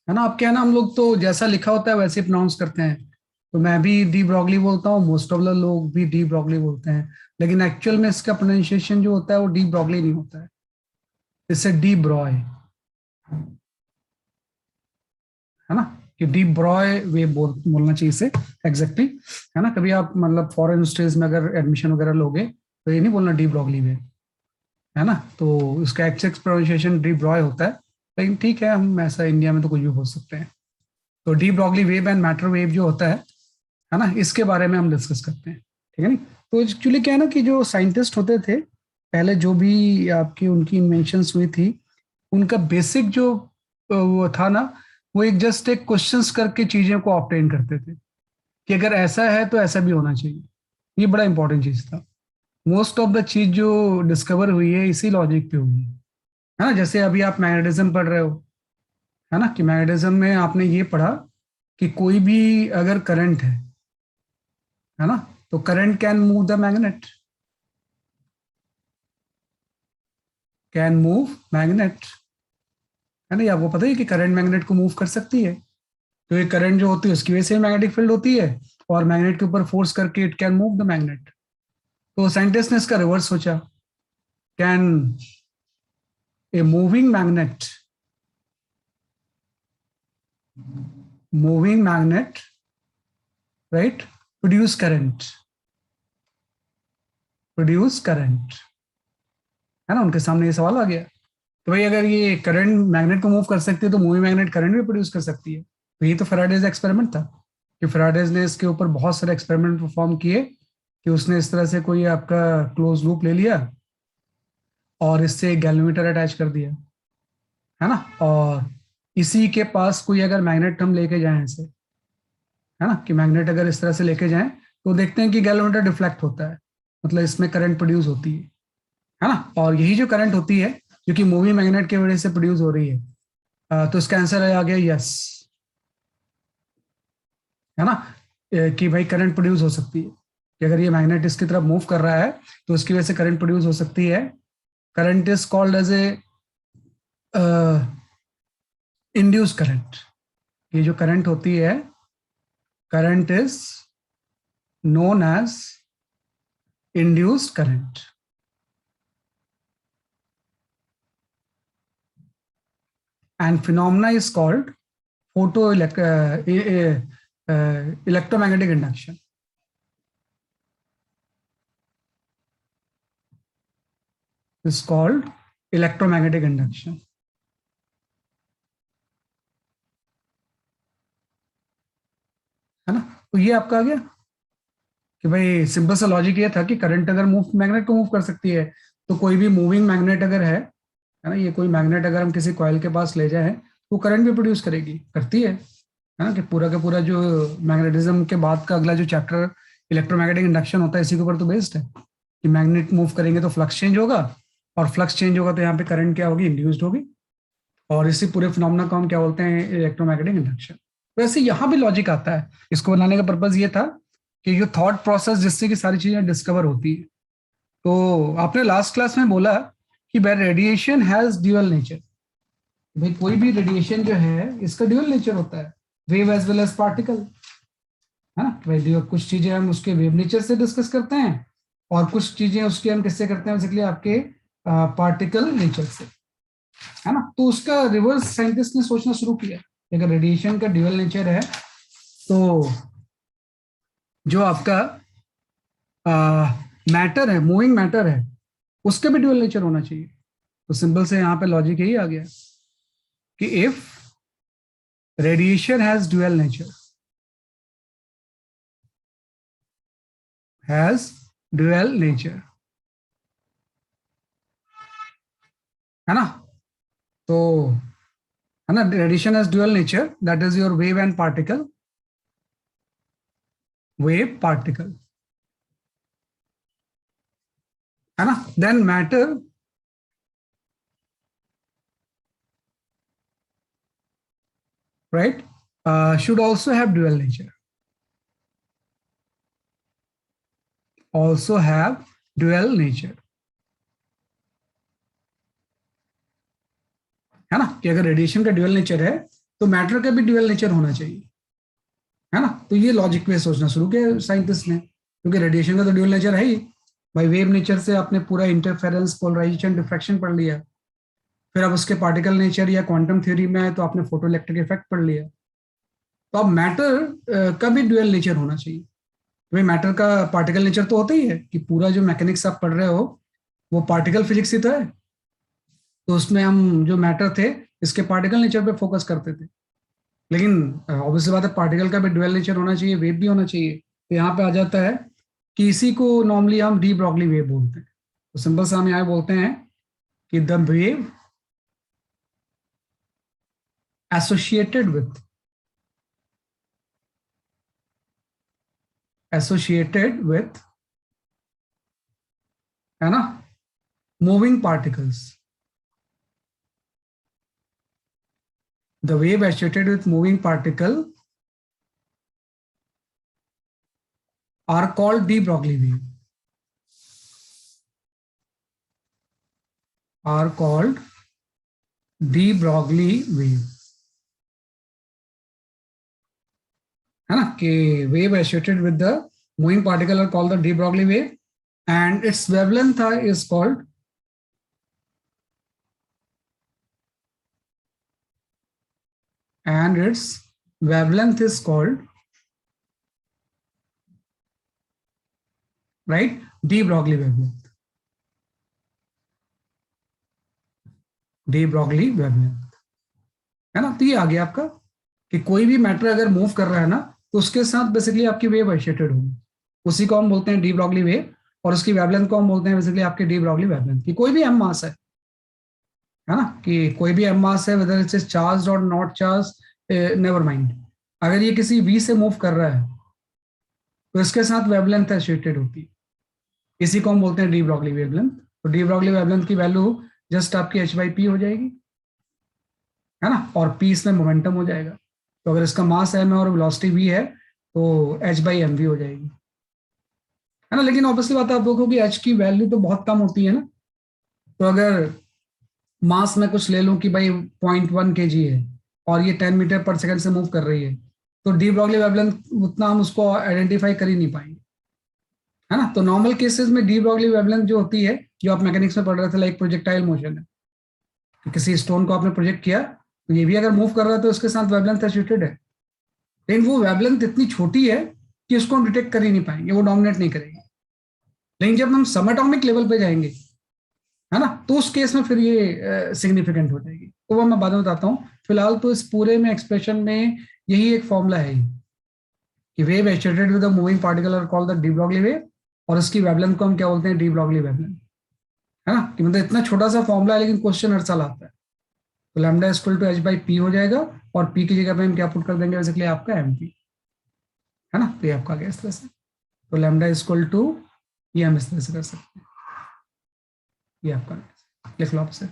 है ना। आपके यहाँ ना हम लोग तो जैसा लिखा होता है वैसे प्रोनाउंस करते हैं। तो मैं भी डी ब्रॉगली बोलता हूँ, मोस्ट ऑफ द लोग भी डी ब्रॉगली बोलते हैं, लेकिन एक्चुअल में इसका प्रोनाउंसिएशन जो होता है वो डी ब्रॉगली नहीं होता है, इससे डी ब्रॉय, है ना। कि डी ब्रॉय वे बोलना चाहिए इसे एग्जैक्टली, है ना। कभी आप मतलब फॉरेन स्टेज में अगर एडमिशन वगैरह लोगे तो ये नहीं बोलना डी ब्रॉगली वे, है ना। तो इसका एक्चुअल प्रोनाउंसिएशन डी ब्रॉय होता है, लेकिन ठीक है, हम ऐसा इंडिया में तो कुछ भी बोल सकते हैं। तो D Broglie wave and matter wave जो होता है ना, इसके बारे में हम डिस्कस करते हैं, ठीक है नहीं। तो एक्चुअली क्या है ना कि जो साइंटिस्ट होते थे पहले, जो भी आपकी उनकी इन्वेंशंस हुई थी, उनका बेसिक जो वो था ना, वो एक जस्ट एक क्वेश्चंस करके चीजें को ऑब्टेन करते थे कि अगर ऐसा है तो ऐसा भी होना चाहिए। ये बड़ा इंपॉर्टेंट चीज था। मोस्ट ऑफ द चीज जो डिस्कवर हुई है इसी लॉजिक पे हुई है ना। जैसे अभी आप मैग्नेटिज्म पढ़ रहे हो, है ना, कि मैग्नेटिज्म में आपने ये पढ़ा कि कोई भी अगर करंट है ना, तो current can move the magnet, can move magnet, है ना। ये आपको पता है कि करंट मैग्नेट को मूव कर सकती है। तो ये करंट जो होती है उसकी वजह से मैग्नेटिक फील्ड होती है, और मैग्नेट के ऊपर फोर्स करके it can move the magnet. तो साइंटिस्ट ने इसका रिवर्स सोचा, can a moving magnet, moving magnet, right, produce current, produce current, है ना। उनके सामने ये सवाल आ गया, तो भाई अगर ये करंट मैग्नेट को मूव कर सकती है तो मूविंग मैग्नेट करंट भी प्रोड्यूस कर सकती है। तो ये तो फैराडेज एक्सपेरिमेंट था, कि फैराडेज ने इसके ऊपर बहुत सारे एक्सपेरिमेंट परफॉर्म किए, कि उसने इस तरह से कोई आपका क्लोज लूप ले लिया और इससे एक गैल्वेमीटर अटैच कर दिया, है ना। और इसी के पास कोई अगर मैग्नेट हम लेके जाएं इसे, है ना, कि मैग्नेट अगर इस तरह से लेके जाएं तो देखते हैं कि गैल्वेमीटर डिफ्लेक्ट होता है, मतलब इसमें करंट प्रोड्यूस होती है ना। और यही जो करंट होती है जो कि मूवी मैग्नेट की वजह से प्रोड्यूस हो रही है, तो इसका आंसर आ गया यस, है ना। कि भाई करंट प्रोड्यूस हो सकती है, कि अगर ये मैग्नेट इसकी तरफ मूव कर रहा है तो उसकी वजह से करंट प्रोड्यूस हो सकती है। Current is called as a induce current. ये जो करंट होती है, current is known as induced current. And phenomena is called photo electromagnetic induction. Is called electromagnetic induction, है ना। तो ये आपका आ गया कि भाई सिंपल सा लॉजिक ये था कि करंट अगर मूव मैग्नेट को मूव कर सकती है, तो कोई भी मूविंग मैग्नेट अगर है ना, ये कोई मैग्नेट अगर हम किसी कॉइल के पास ले जाएं तो करंट भी प्रोड्यूस करेगी, करती है ना। कि पूरा का पूरा जो मैग्नेटिज्म के बाद का अगला जो चैप्टर इलेक्ट्रोमैग्नेटिक इंडक्शन होता है इसी के ऊपर तो बेस्ड है, कि मैग्नेट मूव करेंगे तो फ्लक्स चेंज होगा, और फ्लक्स चेंज होगा तो यहाँ पे करंट क्या होगी, इंड्यूस्ड होगी। और इसी पूरे फिनोमेना को हम क्या बोलते हैं, इलेक्ट्रोमैग्नेटिक इंडक्शन। तो ऐसे यहाँ भी लॉजिक आता है। इसको बनाने का पर्पज ये था कि जो थॉट प्रोसेस जिससे कि सारी चीजें डिस्कवर होती है। तो आपने लास्ट क्लास में बोला कि भाई रेडिएशन हैज ड्यूअल नेचर। भाई कोई भी रेडिएशन जो है इसका ड्यूअल नेचर होता है, wave as well as particle, है ना। भाई कुछ चीजें हम उसके वेव नेचर से डिस्कस करते हैं, और कुछ चीजें उसके हम किससे करते हैं, बेसिकली आपके पार्टिकल नेचर से, है ना। तो उसका रिवर्स साइंटिस्ट ने सोचना शुरू किया कि अगर रेडिएशन का ड्यूअल नेचर है तो जो आपका मैटर है, मूविंग मैटर है, उसका भी ड्यूअल नेचर होना चाहिए। तो सिंपल से यहाँ पे लॉजिक यही आ गया कि if radiation has dual nature, has dual nature, है ना। तो है ना, radiation has dual nature, that is your wave and particle, wave particle, है ना। Then matter, right, should also have dual nature, also have dual nature, है ना। कि अगर रेडिएशन का ड्यूअल नेचर है तो मैटर का भी ड्यूअल नेचर होना चाहिए, है ना। तो ये लॉजिक वे सोचना शुरू किया साइंटिस्ट ने, क्योंकि रेडिएशन का तो ड्यूअल नेचर है ही। भाई वेव नेचर से आपने पूरा इंटरफेरेंस, पोलराइजेशन, डिफ्रैक्शन पढ़ लिया, फिर अब उसके पार्टिकल नेचर या क्वांटम थ्योरी में आए तो आपने फोटो इलेक्ट्रिक इफेक्ट पढ़ लिया। तो अब मैटर का भी ड्यूअल नेचर होना चाहिए। भाई मैटर का पार्टिकल नेचर तो होता ही है कि पूरा जो मैकेनिक्स आप पढ़ रहे हो वो पार्टिकल फिजिक्स ही तो है। तो उसमें हम जो मैटर थे इसके पार्टिकल नेचर पे फोकस करते थे। लेकिन ऑब्वियसली बात है, पार्टिकल का भी ड्यूअल नेचर होना चाहिए, वेव भी होना चाहिए। तो यहाँ पे आ जाता है कि इसी को नॉर्मली हम डी ब्रॉगली वेव बोलते हैं। तो सिंपल सा हम यहाँ बोलते हैं कि the wave associated with associated with है ना, moving particles, the wave associated with moving particle are called de Broglie wave, are called de Broglie wave, है ना। कि wave associated with the moving particle are called the de Broglie wave and its wavelength is called and its wavelength is called right de Broglie wavelength, de Broglie wavelength, है ना। तो ये आ गया आपका कि कोई भी मैटर अगर मूव कर रहा है ना तो उसके साथ बेसिकली आपकी वेव एसोसिएटेड होगी, उसी को हम बोलते हैं डी ब्रॉगली वेव। और उसकी वेवलेंथ को हम बोलते हैं बेसिकली आपके डी ब्रॉगली वेवलेंथ की। कोई भी एम मास है ना, कि कोई भी एम मास है, वेदर इट्स चार्ज और नॉट चार्ज, नेवर माइंड, अगर ये किसी वी से मूव कर रहा है तो इसके साथ वेवलेंथ एसोसिएटेड होती है। इसी को हम बोलते हैं डी ब्रॉगली वेवलेंथ। तो डी ब्रॉगली वेवलेंथ की वैल्यू जस्ट आपकी एच बाई पी हो जाएगी, है ना, और पी इसमें मोमेंटम हो जाएगा। तो अगर इसका मास एम है और वेलोसिटी वी है तो एच बाई एम वी हो जाएगी, है ना। लेकिन ऑब्वियसली बात है, आप देखो कि एच की वैल्यू तो बहुत कम होती है ना। तो अगर मास में कुछ ले लूं कि भाई 0.1 kg है और ये 10 मीटर पर सेकंड से मूव कर रही है, तो डी ब्रॉगली वेवलेंथ उतना हम उसको आइडेंटिफाई कर ही नहीं पाएंगे, है ना। तो नॉर्मल केसेस में डी ब्रॉगली वेवलेंथ जो होती है, जो आप मैकेनिक्स में पढ़ रहे थे, लाइक प्रोजेक्टाइल मोशन है, तो किसी स्टोन को आपने प्रोजेक्ट किया तो ये भी अगर मूव कर रहा है तो उसके साथ वेवलेंथ एसोसिएटेड है। लेकिन वो वेवलेंथ इतनी छोटी है कि उसको हम डिटेक्ट कर ही नहीं पाएंगे, वो डोमिनेट नहीं करेगी। लेकिन जब हम सब एटॉमिक लेवल पे जाएंगे, है ना, तो उस केस में फिर ये सिग्निफिकेंट हो जाएगी। तो वो मैं बाद में बताता हूँ। फिलहाल तो इस पूरे में एक्सप्रेशन में यही एक फॉर्मूला है कि wave associated with the moving particle are called the de Broglie wave, और उसकी वेवलेंथ को हम क्या बोलते हैं, डी ब्रॉगली वेवलेंथ, है ना। कि मतलब इतना छोटा सा फॉर्मूला है लेकिन क्वेश्चन हर साल आता है। तो lambda equal to H by P हो जाएगा, और पी की जगह पे हम क्या पुट कर देंगे, बेसिकली आपका एम पी, है ना। तो ये आपका गया इस तरह से। तो लैम्डा इक्वल टू, ये हम इस तरह से कर सकते हैं, ये आपका लिख लो आपसे।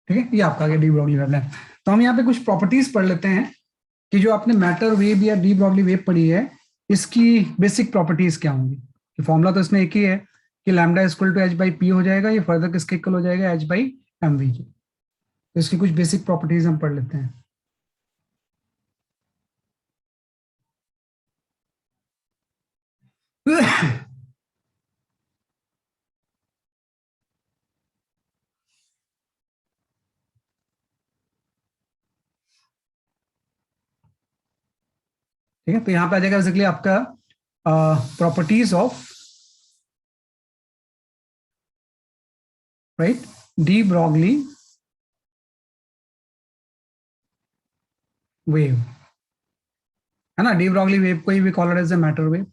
ठीक है, ये आपका आ गया डी ब्रॉगली वेवलेंथ। तो हम यहाँ पे कुछ प्रॉपर्टीज पढ़ लेते हैं कि जो आपने मैटर वेव या डी ब्रॉगली वेव पढ़ी है, इसकी बेसिक प्रॉपर्टीज क्या होंगी। कि फॉर्मूला तो इसमें एक ही है कि lambda equal to H by P हो जाएगा, ये फर्दर किसके इक्वल हो जाएगा, एच बाई एम वी की। तो इसकी कुछ बेसिक प्रॉपर्टीज हम पढ़ लेते हैं। ठीक है, तो यहाँ पे आ जाएगा बेसिकली आपका properties of, right, de Broglie wave, है ना। डी ब्रॉगली वेव को ही we call it as a matter wave.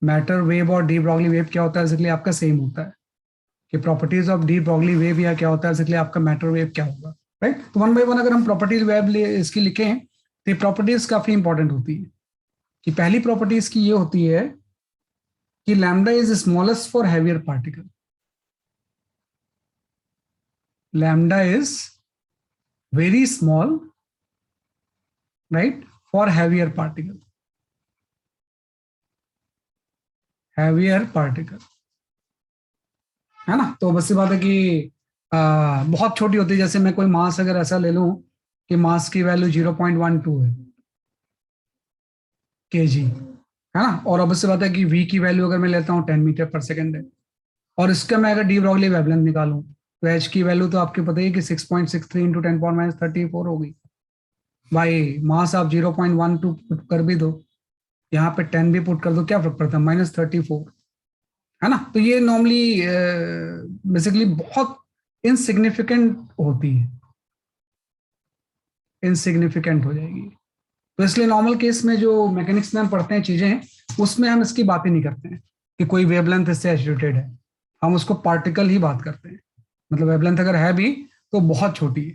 Matter wave और डी ब्रॉगली वेव क्या होता है बेसिकली आपका सेम होता है, कि properties of de Broglie wave या क्या होता है बेसिकली आपका मैटर वेव क्या होगा, राइट। तो वन बाय वन अगर हम प्रॉपर्टीज वेव इसकी लिखें तो प्रॉपर्टीज काफी इंपॉर्टेंट होती है। कि पहली प्रॉपर्टीज की ये होती है कि lambda is smallest for heavier particle. Lambda is very small, right, for heavier particle, heavier particle, है ना। तो बस ये बात है कि बहुत छोटी होती है। जैसे मैं कोई मास अगर ऐसा ले लूं कि मास की वैल्यू 0.12 है केजी, है ना, और अब इससे बात है कि वी की वैल्यू अगर मैं लेता हूँ 10 मीटर पर सेकेंड है, और इसका मैं अगर डी ब्रॉगली वेवलेंथ निकालूं तो एच की वैल्यू तो आपको पता ही है कि 6.63 इंटू 10⁻⁻34 होगी। भाई मास आप 0.12 पुट कर भी दो, यहाँ पे 10 भी पुट कर दो, क्या फर्क पड़ता है, -34, है ना। तो ये नॉर्मली बेसिकली बहुत इनसिग्निफिकेंट होती है, इनसिग्निफिकेंट हो जाएगी। तो इसलिए नॉर्मल केस में जो मैकेनिक्स में हम पढ़ते हैं चीजें, उसमें हम इसकी बात ही नहीं करते हैं कि कोई वेवलेंथ इससे एसोसिएटेड है। हम उसको पार्टिकल ही बात करते हैं। मतलब वेवलेंथ अगर है भी तो बहुत छोटी है।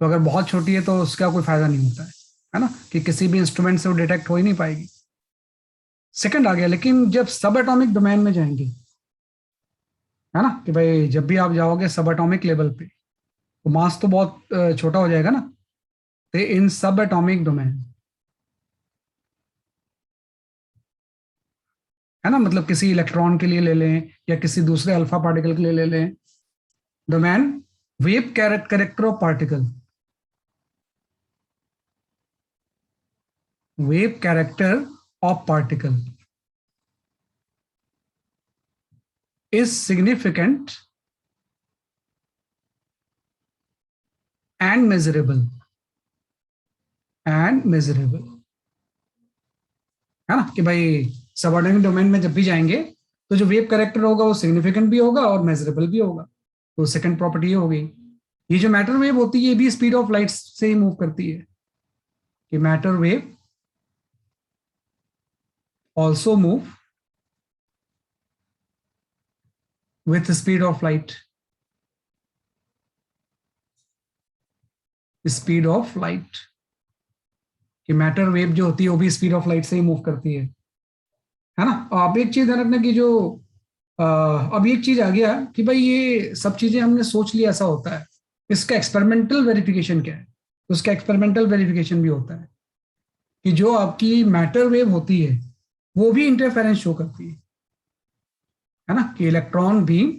तो अगर बहुत छोटी है तो उसका कोई फायदा नहीं होता है ना, कि किसी भी इंस्ट्रूमेंट से वो डिटेक्ट हो ही नहीं पाएगी। सेकंड आ गया, लेकिन जब सब एटॉमिक डोमेन में जाएंगे, है ना, कि भाई जब भी आप जाओगे सब एटॉमिक लेवल पे तो मास तो बहुत छोटा हो जाएगा ना। तो इन सब एटॉमिक डोमेन, है ना, मतलब किसी इलेक्ट्रॉन के लिए ले लें या किसी दूसरे अल्फा पार्टिकल के लिए ले लें, domain wave character of particle, wave character of particle is significant and measurable, and measurable, है ना, कि भाई सबऑर्डिनेट डोमेन में जब भी जाएंगे तो जो वेव कैरेक्टर होगा वो सिग्निफिकेंट भी होगा और मेजरेबल भी होगा। तो सेकंड प्रॉपर्टी ये हो गई। ये जो मैटर वेव होती है ये भी स्पीड ऑफ लाइट से ही मूव करती है, कि matter wave also move with speed of light, speed of light, कि मैटर वेव जो होती है वो भी स्पीड ऑफ लाइट से ही मूव करती है ना। अब एक चीज ध्यान रखना कि जो अब एक चीज आ गया कि भाई ये सब चीजें हमने सोच लिया ऐसा होता है, इसका एक्सपेरिमेंटल वेरिफिकेशन क्या है। तो उसका एक्सपेरिमेंटल वेरिफिकेशन भी होता है कि जो आपकी मैटर वेव होती है वो भी इंटरफेरेंस शो करती है ना, कि इलेक्ट्रॉन बीम,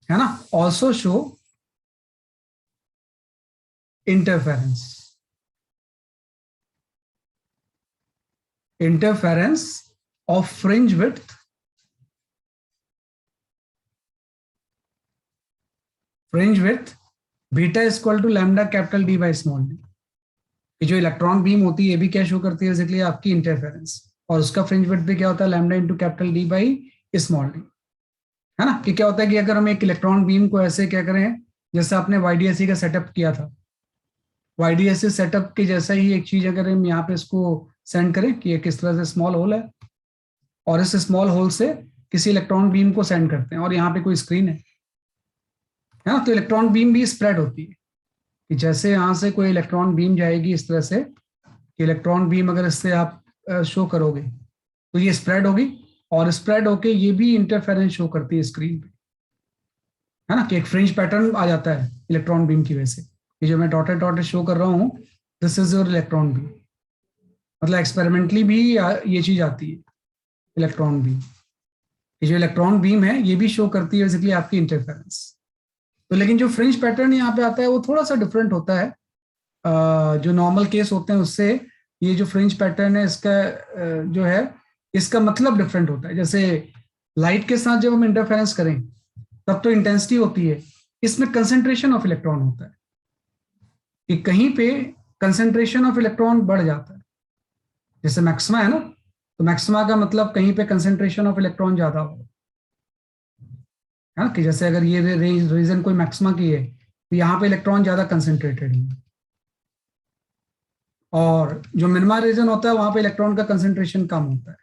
है ना, also show interference, interference of fringe width, fringe width beta is equal to lambda capital D by small D. कि जो इलेक्ट्रॉन बीम होती है ये भी क्या शो करती है बेसिकली आपकी इंटरफेरेंस, और उसका फ्रिंज विड्थ भी क्या होता है, lambda into capital D by small D, है ना। कि क्या होता है कि अगर हम एक इलेक्ट्रॉन बीम को ऐसे क्या करें, जैसे आपने वाईडीएससी का सेटअप किया था, वाईडीएससी सेटअप के जैसा ही एक चीज अगर हम यहाँ पे इसको सेंड करें कि एक इस तरह से स्मॉल होल है, और इस स्मॉल होल से किसी इलेक्ट्रॉन बीम को सेंड करते हैं, और यहाँ पे कोई स्क्रीन है ना, तो इलेक्ट्रॉन बीम भी स्प्रेड होती है। कि जैसे यहाँ से कोई इलेक्ट्रॉन बीम जाएगी इस तरह से, कि इलेक्ट्रॉन बीम अगर इससे आप शो करोगे तो ये स्प्रेड होगी, और स्प्रेड होके ये भी इंटरफेरेंस शो करती है स्क्रीन पे, है ना, कि एक फ्रिंज पैटर्न आ जाता है इलेक्ट्रॉन बीम की वजह से। ये जो मैं डॉटेड डॉटेड शो कर रहा हूँ, this is your electron beam. मतलब एक्सपेरिमेंटली भी ये चीज आती है इलेक्ट्रॉन बीम। ये जो इलेक्ट्रॉन बीम है ये भी शो करती है बेसिकली आपकी इंटरफेरेंस। तो लेकिन जो फ्रिंज पैटर्न यहाँ पे आता है वो थोड़ा सा डिफरेंट होता है, जो नॉर्मल केस होते हैं उससे ये जो फ्रिंज पैटर्न है इसका जो है इसका मतलब डिफरेंट होता है। जैसे लाइट के साथ जब हम इंटरफेरेंस करें तब तो इंटेंसिटी होती है, इसमें कंसेंट्रेशन ऑफ इलेक्ट्रॉन होता है कि कहीं पे कंसेंट्रेशन ऑफ इलेक्ट्रॉन बढ़ जाता है। जैसे मैक्सिमा है ना, तो मैक्सिमा का मतलब कहीं पे कंसेंट्रेशन ऑफ इलेक्ट्रॉन ज्यादा हो, है ना, कि जैसे अगर ये रीजन कोई मैक्सिमा की है तो यहाँ पे इलेक्ट्रॉन ज्यादा कंसेंट्रेटेड है, और जो मिनिमा रीजन होता है वहां पे इलेक्ट्रॉन का कंसेंट्रेशन कम होता है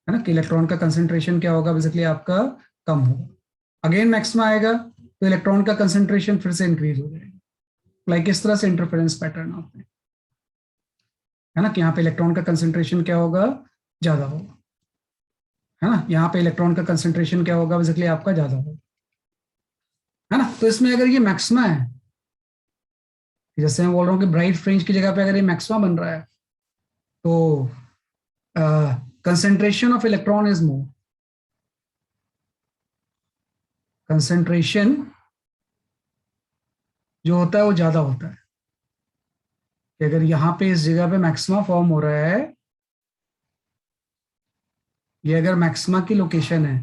ना, कि इलेक्ट्रॉन का कंसेंट्रेशन क्या होगा बेसिकली आपका कम होगा। अगेन मैक्सिमा आएगा तो इलेक्ट्रॉन का कंसेंट्रेशन फिर से इंक्रीज हो जाएगा। लाइक इस तरह से इंटरफेरेंस पैटर्न आते हैं, है ना, कि यहाँ पे इलेक्ट्रॉन का कंसेंट्रेशन क्या होगा, ज्यादा होगा, है ना, यहाँ पे इलेक्ट्रॉन का कंसेंट्रेशन क्या होगा बेसिकली आपका ज्यादा होगा, है ना। तो इसमें अगर ये मैक्सिमा है, जैसे मैं बोल रहा हूँ कि ब्राइट फ्रिंज की जगह पे अगर ये मैक्सिमा बन रहा है तो concentration of electron is more, concentration जो होता है वो ज्यादा होता है। कि अगर यहाँ पे इस जगह पे मैक्सिमा फॉर्म हो रहा है, ये अगर मैक्सिमा की लोकेशन है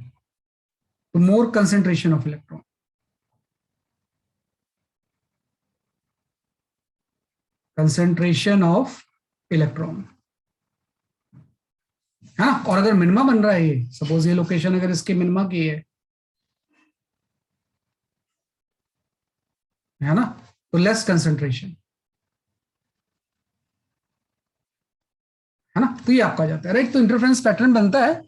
तो more concentration of electron, concentration of electron, है ना। और अगर मिनिमा बन रहा है, ये सपोज ये लोकेशन अगर इसके मिनिमा की है ना, तो लेस कंसेंट्रेशन, है ना। तो ये आपका जाता है राइट। तो इंटरफेरेंस पैटर्न बनता है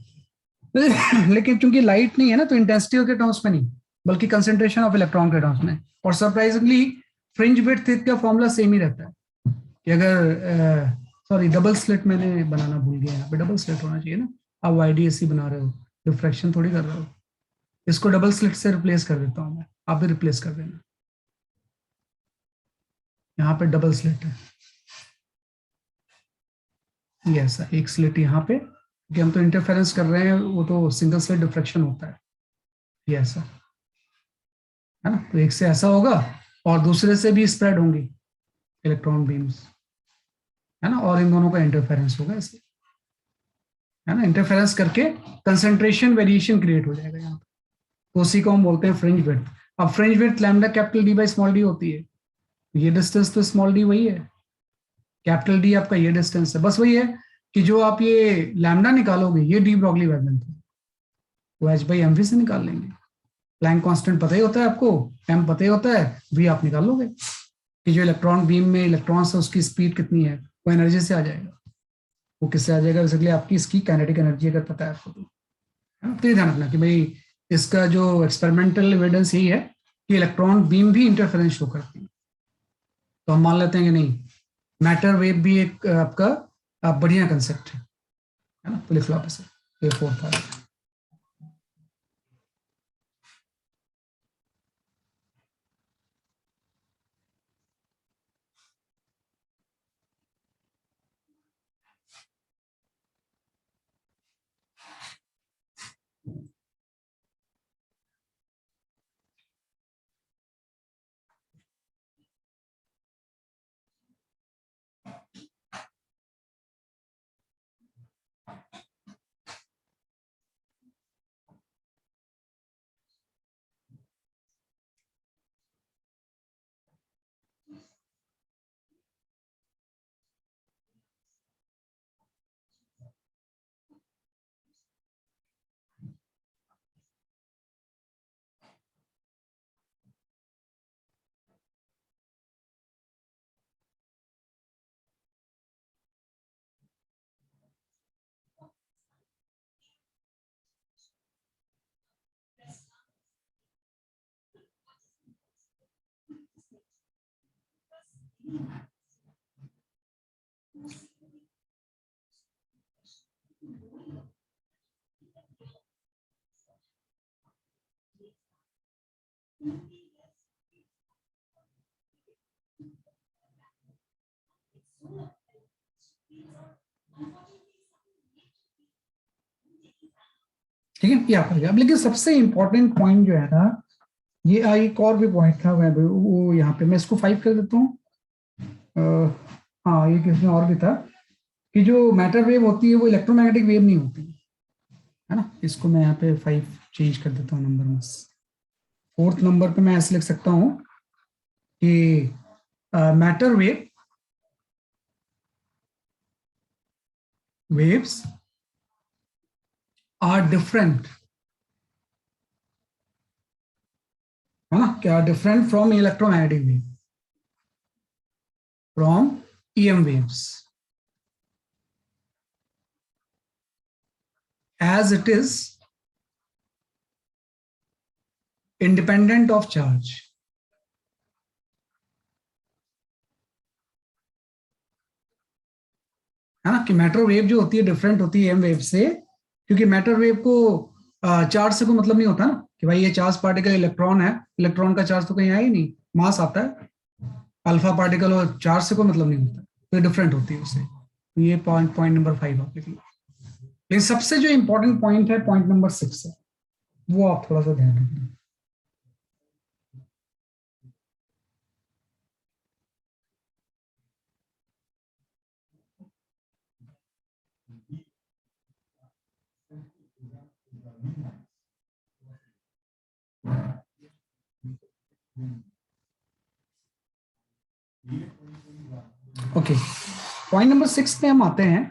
लेकिन चूंकि लाइट नहीं है ना, तो इंटेंसिटी के टर्म्स में नहीं बल्कि कंसेंट्रेशन ऑफ इलेक्ट्रॉन के टर्म्स में। और सरप्राइजिंगली फ्रिंज विड्थ का फॉर्मूला सेम ही रहता है कि अगर सॉरी डबल स्लिट मैंने बनाना भूल गया, यहाँ पे डबल स्लिट होना चाहिए ना। आप वाईडीएससी बना रहे हो, रिफ्रैक्शन थोड़ी कर रहे हो। इसको डबल स्लिट से रिप्लेस कर देता हूँ मैं, आप भी रिप्लेस कर देना। यहाँ पे डबल स्लिट है, ये ऐसा एक स्लिट यहाँ पे, कि हम तो इंटरफेरेंस कर रहे हैं, वो तो सिंगल स्लिट डिफ्रेक्शन होता है, ये ऐसा, है ना। तो एक से ऐसा होगा और दूसरे से भी स्प्रेड होंगी इलेक्ट्रॉन बीम्स, है ना, और इन दोनों का इंटरफेरेंस होगा ऐसे, है ना। इंटरफेरेंस करके कंसेंट्रेशन वेरिएशन क्रिएट हो जाएगा यहाँ पे, तो उसी को हम बोलते हैं फ्रिंज विड्थ। अब fringe width lambda capital D by small D होती है, ये डिस्टेंस तो स्मॉल डी वही है, कैपिटल डी आपका ये डिस्टेंस है, बस वही है कि जो आप ये लैम्डा निकालोगे ये डी ब्रॉगली वेवलेंथ है, वो एच बाई एम वी से निकाल लेंगे। प्लैंक कांस्टेंट पता ही होता है आपको, एम पता ही होता है, वी आप निकाल लोगे कि जो इलेक्ट्रॉन बीम में इलेक्ट्रॉन्स है उसकी स्पीड कितनी है, वो एनर्जी से आ जाएगा। वो किससे आ जाएगा बेसिकली, आपकी इसकी काइनेटिक एनर्जी अगर पता है आपको तो, है ना। तो ये ध्यान रखना कि भाई इसका जो एक्सपेरिमेंटल एविडेंस यही है कि इलेक्ट्रॉन बीम भी इंटरफेरेंस शो करती है। तो हम मान लेते हैं कि नहीं, मैटर वेव भी एक आपका बढ़िया कंसेप्ट है ना। तो लिख लो आप इसे, ये फोर्थ पार्ट। ठीक है, ये आप कर गया। अब लेकिन सबसे इंपॉर्टेंट पॉइंट जो है ना, ये एक और भी पॉइंट था, वो यहाँ पे मैं इसको 5 कर देता हूँ, हाँ ये किसमें और भी था कि जो मैटर वेव होती है वो इलेक्ट्रोमैग्नेटिक वेव नहीं होती है ना। इसको मैं यहाँ पे 5 चेंज कर देता हूँ नंबर में। फोर्थ नंबर पे मैं ऐसे लिख सकता हूँ कि मैटर waves are different, है ना, क्या different from electromagnetic wave, from EM waves, as it is independent of charge, है ना, कि मैटर वेव जो होती है डिफरेंट होती है एम वेव से, क्योंकि मैटर वेव को चार्ज से कोई मतलब नहीं होता ना कि भाई ये चार्ज पार्टिकल इलेक्ट्रॉन है, इलेक्ट्रॉन का चार्ज तो कहीं आया ही नहीं, मास आता है, अल्फा पार्टिकल और चार्ज से कोई मतलब नहीं होता, तो डिफरेंट होती है उससे। तो ये पॉइंट नंबर 5 आप लिख लो। लेकिन सबसे जो इंपॉर्टेंट पॉइंट है पॉइंट नंबर 6 है, वो आप थोड़ा सा ध्यान रखना। ओके, पॉइंट नंबर 6 पे हम आते हैं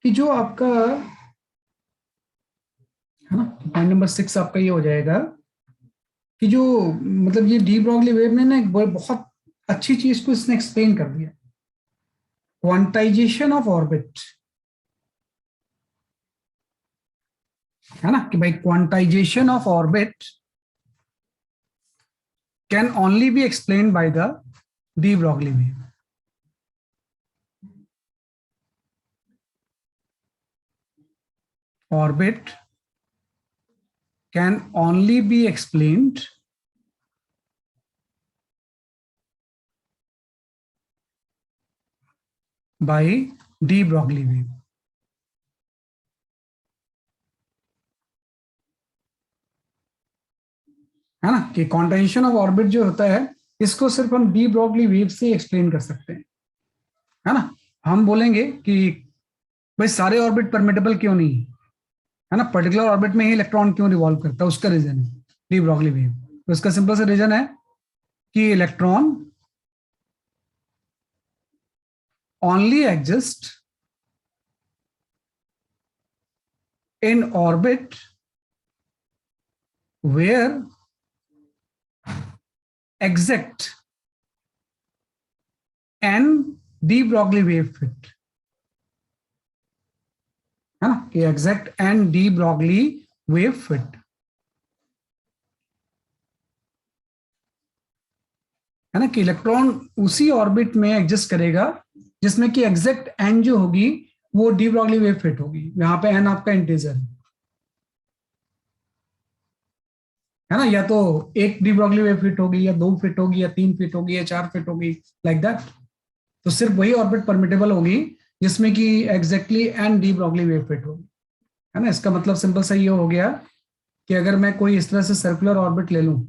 कि जो आपका, है ना, पॉइंट नंबर 6 आपका ये हो जाएगा कि जो मतलब ये डी ब्रॉगली वेव ने ना एक बहुत अच्छी चीज को इसने एक्सप्लेन कर दिया, क्वांटाइजेशन ऑफ ऑर्बिट, है ना, कि भाई quantization of orbit can only B explain by the de Broglie wave. Orbit can only be explained by de Broglie wave, है ना, कि क्वांटाइजेशन ऑफ ऑर्बिट जो होता है इसको सिर्फ हम डी ब्रॉगली वेव से एक्सप्लेन कर सकते हैं, है ना। हम बोलेंगे कि भाई सारे ऑर्बिट परमिटेबल क्यों नहीं है ना, पर्टिकुलर ऑर्बिट में ही इलेक्ट्रॉन क्यों रिवॉल्व करता है, उसका रीजन है डी ब्रॉगली वेव। तो इसका सिंपल सा रीजन है कि electron only exist in orbit where exact and de Broglie wave fit, है ना, कि exact and D Broglie wave fit, है ना, कि इलेक्ट्रॉन उसी ऑर्बिट में एग्जिस्ट करेगा जिसमें कि एग्जैक्ट एन जो होगी वो डी ब्रॉगली वेव फिट होगी। यहाँ पे एन आपका इंटीजर है ना, या तो एक डी ब्रॉगली वेव फिट होगी या 2 फिट होगी या 3 फिट होगी या 4 फिट होगी, लाइक दैट। तो सिर्फ वही ऑर्बिट परमिटेबल होगी जिसमें कि exactly N de Broglie wave fit होगी, है ना। इसका मतलब सिंपल सा ये हो गया कि अगर मैं कोई इस तरह से सर्कुलर ऑर्बिट ले लूं,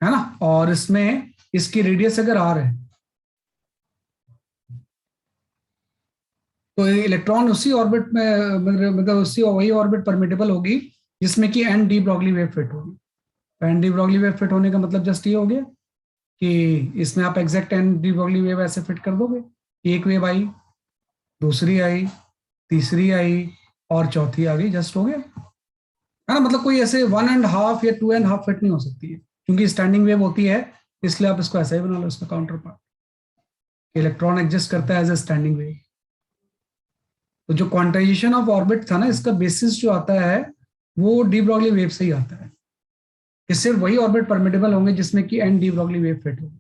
है ना, और इसमें इसकी रेडियस अगर आर है, तो इलेक्ट्रॉन उसी ऑर्बिट में मतलब उसी वही ऑर्बिट परमिटेबल होगी जिसमें कि N de Broglie wave fit होगी। तो N de Broglie wave fit होने का मतलब जस्ट ये हो गया कि इसमें आप exact N de Broglie wave ऐसे फिट कर दोगे, एक वेव आई, दूसरी आई, तीसरी आई और चौथी आ गई, जस्ट हो गया, है ना। मतलब कोई ऐसे 1.5 या 2.5 फिट नहीं हो सकती है, क्योंकि स्टैंडिंग वेव होती है, इसलिए आप इसको ऐसा ही बना लो, इसका काउंटर पार्ट इलेक्ट्रॉन एग्जिस्ट करता है एज ए स्टैंडिंग वेव। तो जो क्वांटाइजेशन ऑफ ऑर्बिट था ना, इसका बेसिस जो आता है वो डी ब्रॉगली वेव से ही आता है, कि सिर्फ वही ऑर्बिट परमिटेबल होंगे जिसमें कि N de Broglie wave fit होगी।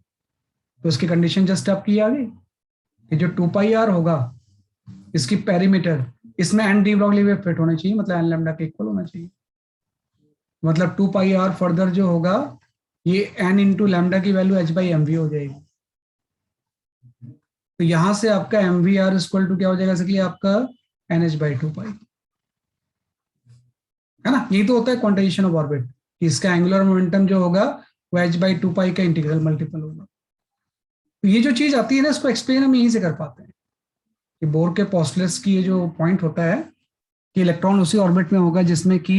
तो इसकी कंडीशन जस्ट आपकी आ गई कि जो 2πr होगा इसकी पेरीमीटर, इसमें N de Broglie wave fit होना चाहिए, मतलब एन लैम्डा के इक्वल होना चाहिए। मतलब 2πr फर्दर जो होगा ये एन इंटू लैम्डा की वैल्यू h/mv हो जाएगी। तो यहां से आपका M V R equal to क्या हो जाएगा, इसलिए आपका NH/2π, है ना। यही तो होता है क्वांटाइजेशन ऑफ ऑर्बिट, कि इसका एंगुलर मोमेंटम जो होगा वो h/2 का इंटीग्रल मल्टीपल होगा। तो ये जो चीज आती है ना, इसको एक्सप्लेन हम यहीं से कर पाते हैं कि बोर के पोस्टुलेट्स की ये जो पॉइंट होता है कि इलेक्ट्रॉन उसी ऑर्बिट में होगा जिसमें कि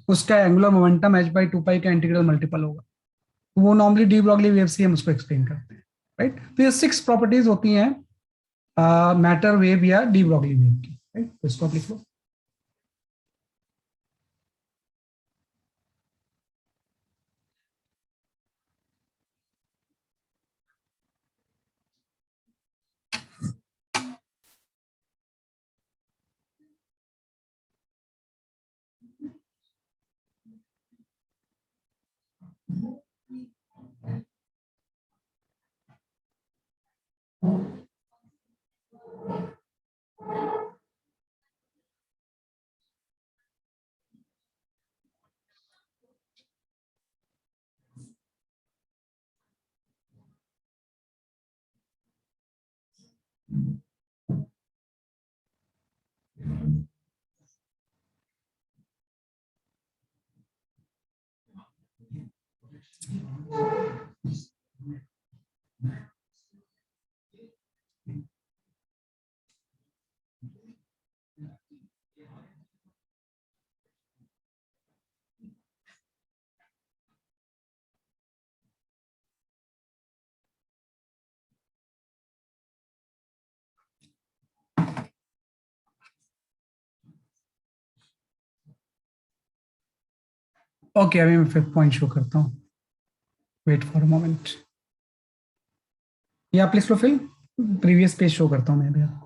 उसका एंगुलर मोमेंटम h/2 का इंटीग्रल मल्टीपल होगा। तो वो नॉर्मली डी ब्रॉगली वेव से हम उसको एक्सप्लेन करते हैं, राइट। तो ये 6 प्रॉपर्टीज होती हैं मैटर वेव या डी ब्रॉगली वेव की, राइट। तो इसको आप लिख लो। ओके, अभी मैं फिफ्थ पॉइंट शो करता हूँ। Wait for a moment. ये आप लिख लो, फिर प्रीवियस पेज शो करता हूँ मैं भी आपको।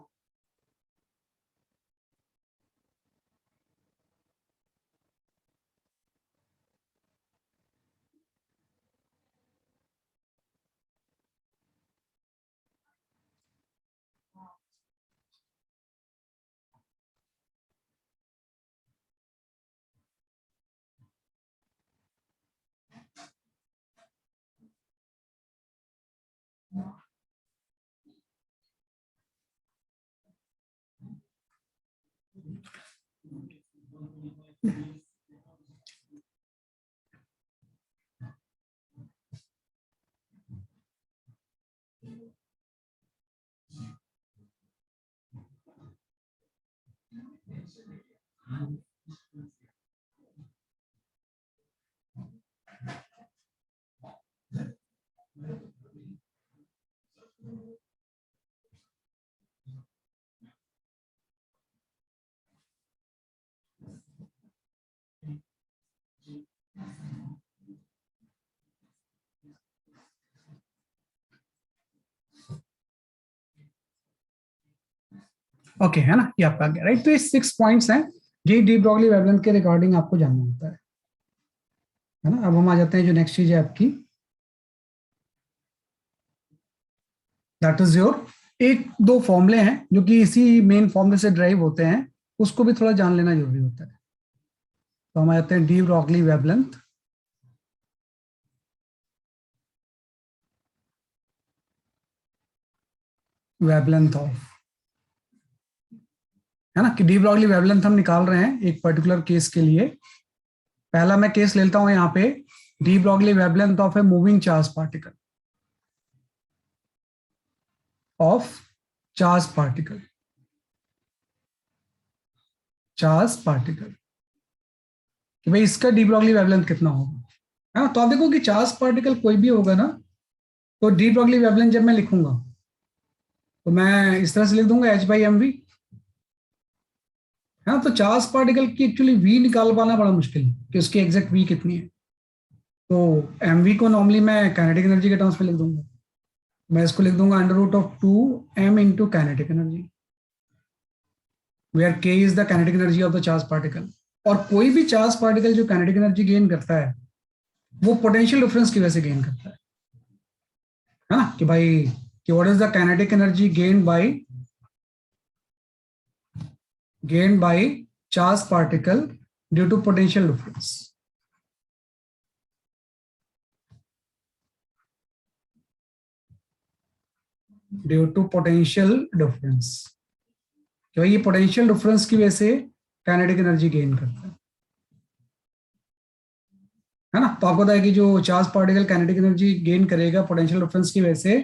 ओके, है ना, ये आपका आ गया, राइट। तो ये 6 पॉइंट्स हैं ये डी ब्रॉगली वेवलेंथ के रिगार्डिंग आपको जानना होता है ना। अब हम आ जाते हैं जो नेक्स्ट चीज है आपकी, दैट इज योर, एक दो फॉर्मूले हैं जो कि इसी मेन फॉर्मूले से ड्राइव होते हैं, उसको भी थोड़ा जान लेना जरूरी होता है। तो हम आ जाते हैं D Broglie wavelength, wavelength of, है ना, कि डी ब्रॉगली वेवलेंथ हम निकाल रहे हैं एक पर्टिकुलर केस के लिए। पहला मैं केस लेता हूं यहाँ पे, D Broglie wavelength of a moving charge particle, of charge particle, charge particle, कि भाई इसका डी ब्रॉगली वेवलेंथ कितना होगा, है ना। तो आप देखो कि चार्ज पार्टिकल कोई भी होगा ना, तो डी ब्रॉगली वेवलेंथ जब मैं लिखूंगा तो मैं इस तरह से लिख दूंगा h/mv, है ना। तो चार्ज पार्टिकल की एक्चुअली वी निकाल पाना बड़ा मुश्किल है कि उसकी एग्जैक्ट वी कितनी है। तो mv को नॉर्मली मैं काइनेटिक एनर्जी के टर्म्स में लिख दूंगा। मैं इसको लिख दूंगा √2m into kinetic energy, where k is the kinetic energy of the charge particle. और कोई भी चार्ज पार्टिकल जो काइनेटिक एनर्जी गेन करता है वो पोटेंशियल डिफरेंस की वजह से गेन करता है ना, कि भाई कि what is the kinetic energy gain by charge particle due to potential difference. Due to potential difference, कि भाई ये पोटेंशियल डिफरेंस की वजह से काइनेटिक एनर्जी गेन करता है। है ना। तो आपको पता है कि जो charge particle kinetic energy gain करेगा पोटेंशियल डिफरेंस की वजह से,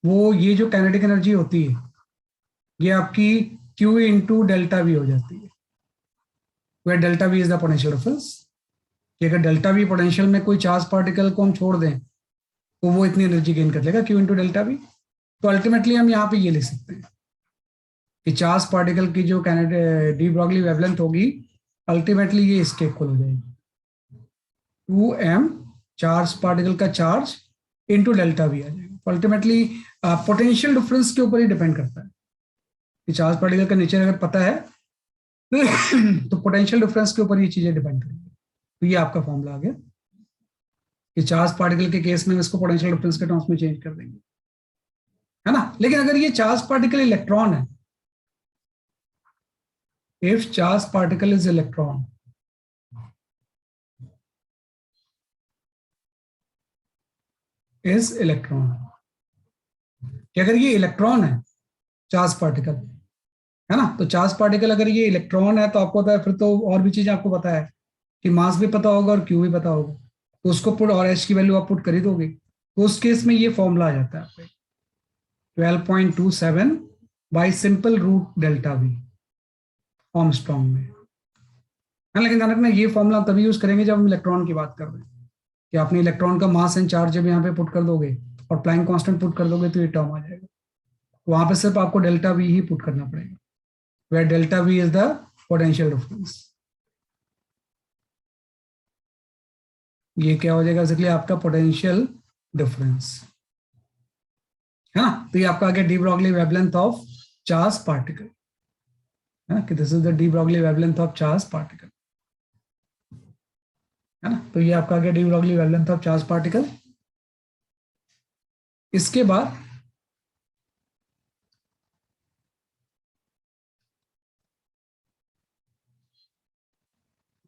वो ये जो काइनेटिक एनर्जी होती है ये आपकी क्यू इंटू डेल्टा वी हो जाती है, where delta V is the potential difference. कि अगर डेल्टा वी पोटेंशियल में कोई चार्ज पार्टिकल को हम छोड़ दें तो वो इतनी एनर्जी गेन कर लेगा, क्यू इंटू डेल्टा वी। तो अल्टीमेटली हम यहाँ पे ये लिख सकते हैं कि चार्ज पार्टिकल की जो डी ब्रॉगली वेवलेंथ होगी अल्टीमेटली ये इसके इक्वल हो जाएगी, 2m चार्ज पार्टिकल का चार्ज इंटू डेल्टा वी आ जाएगा। अल्टीमेटली पोटेंशियल डिफरेंस के ऊपर ही डिपेंड करता है कि चार्ज पार्टिकल का नेचर अगर पता है तो पोटेंशियल डिफरेंस के ऊपर ये चीजें डिपेंड करेंगी। तो ये आपका फॉर्मूला आ गया कि चार्ज पार्टिकल के केस में हम इसको पोटेंशियल डिफरेंस के टर्म्स में चेंज कर देंगे, है ना। लेकिन अगर ये चार्ज पार्टिकल इलेक्ट्रॉन है, if charge particle is electron, is electron, कि अगर ये इलेक्ट्रॉन है चार्ज पार्टिकल, है ना, तो चार्ज पार्टिकल अगर ये इलेक्ट्रॉन है तो आपको पता है फिर तो और भी चीजें आपको पता है कि मास भी पता होगा और क्यू भी पता होगा, तो उसको पुट और एच की वैल्यू आप पुट कर ही दोगे, तो उस केस में ये फॉर्मूला आ जाता है आपका 12.27 by simple root delta V Armstrong में, है। लेकिन ध्यान रखना ये फॉर्मूला तभी यूज करेंगे जब हम इलेक्ट्रॉन की बात कर रहे हैं, कि आपने इलेक्ट्रॉन का मास एंड चार्ज जब यहाँ पे पुट कर दोगे और प्लैंक कांस्टेंट पुट कर दोगे तो ये टर्म आ जाएगा। तो वहां पे सिर्फ आपको डेल्टा वी ही पुट करना पड़ेगा, where delta V is the potential difference. ये क्या हो जाएगा बेसिकली आपका पोटेंशियल डिफरेंस, है ना। तो ये आपका आ गया D Broglie wavelength of charge particle, है ना, कि this is the de Broglie wavelength of charge particle, है ना। तो ये आपका आ गया D Broglie wavelength of charge particle. इसके बाद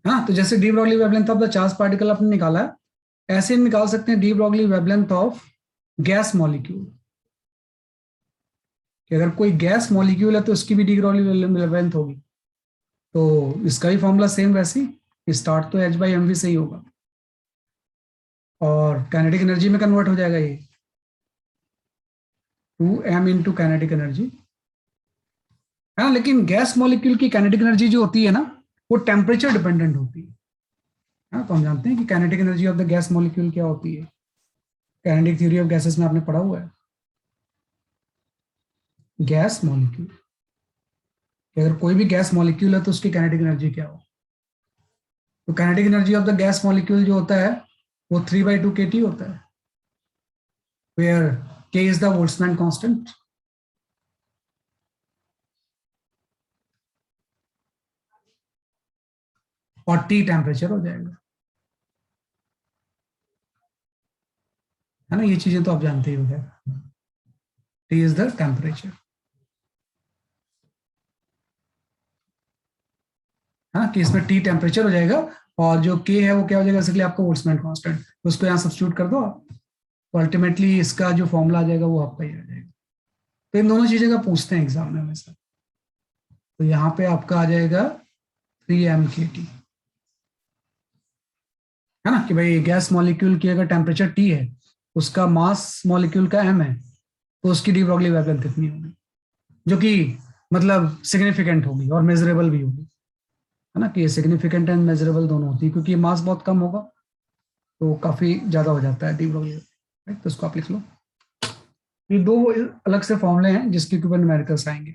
हाँ, तो जैसे D Broglie wavelength of the charge particle आपने निकाला है, ऐसे हम निकाल सकते हैं D Broglie wavelength of gas molecule, कि अगर कोई गैस मॉलिक्यूल है तो उसकी भी डी ब्रॉगली वेवलेंथ होगी। तो इसका भी फॉर्मूला सेम वैसे ही, स्टार्ट तो एच बाई एम वी से ही होगा और काइनेटिक एनर्जी में कन्वर्ट हो जाएगा ये 2m इंटू काइनेटिक एनर्जी, है ना। लेकिन गैस मॉलिक्यूल की काइनेटिक एनर्जी जो होती है ना वो टेम्परेचर डिपेंडेंट होती है, हाँ। तो हम जानते हैं कि kinetic energy of the gas molecule क्या होती है, काइनेटिक थ्योरी ऑफ गैसेस में आपने पढ़ा हुआ है। गैस मॉलिक्यूल, अगर कोई भी गैस मॉलिक्यूल है तो उसकी काइनेटिक एनर्जी क्या हो, तो kinetic energy of the gas molecule जो होता है वो 3/2 kT होता है, where k is the Boltzmann constant, और T टेम्परेचर हो जाएगा, है ना। ये चीजें तो आप जानते ही हो गए, T इज द टेम्परेचर, है ना, कि इसमें T टेम्परेचर हो जाएगा और जो K है वो क्या हो जाएगा, इसलिए आपका बोल्ट्जमैन कांस्टेंट, उसको यहाँ सब्स्टिट्यूट कर दो आप, तो अल्टीमेटली इसका जो फॉर्मूला आ जाएगा वो आपका ही आ जाएगा। तो इन दोनों चीजें का पूछते हैं एग्जाम में हमेशा, तो यहाँ पे आपका आ जाएगा 3 MkT, है ना, कि भाई गैस मॉलिक्यूल की अगर टेम्परेचर T है, उसका मास मॉलिक्यूल का M है, तो उसकी डी ब्रॉगली वेवलेंथ कितनी होगी, जो कि मतलब सिग्निफिकेंट होगी और मेजरेबल भी होगी, है ना, कि सिग्निफिकेंट एंड मेजरेबल दोनों होती है, क्योंकि मास बहुत कम होगा तो काफी ज्यादा हो जाता है डी ब्रॉगली, राइट। तो इसको आप लिख लो, ये दो अलग से फॉर्मूले हैं जिसके ऊपर न्यूमेरिकल्स आएंगे।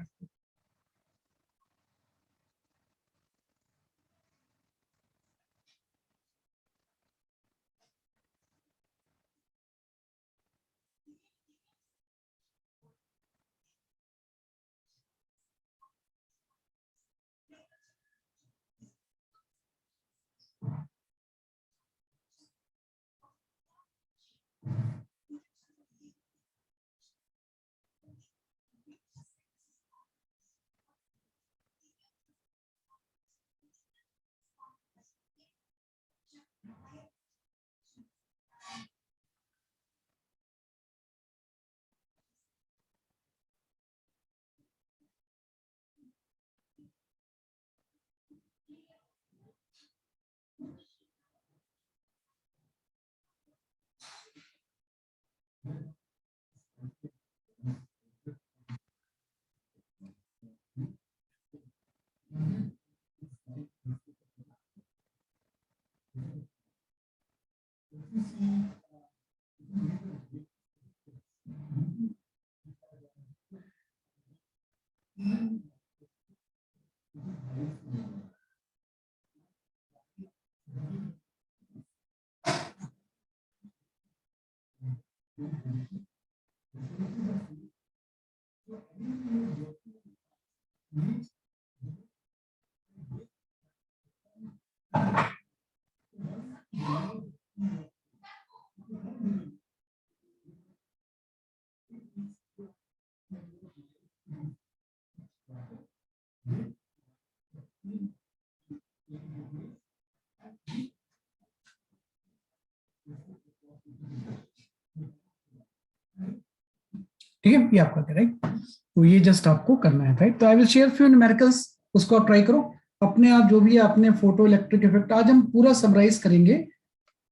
ठीक है, ये आपका राइट। तो ये जस्ट आपको करना है राइट। तो I will share few numericals, उसको आप ट्राई करो अपने आप। जो भी आपने फोटो इलेक्ट्रिक इफेक्ट, आज हम पूरा समराइज करेंगे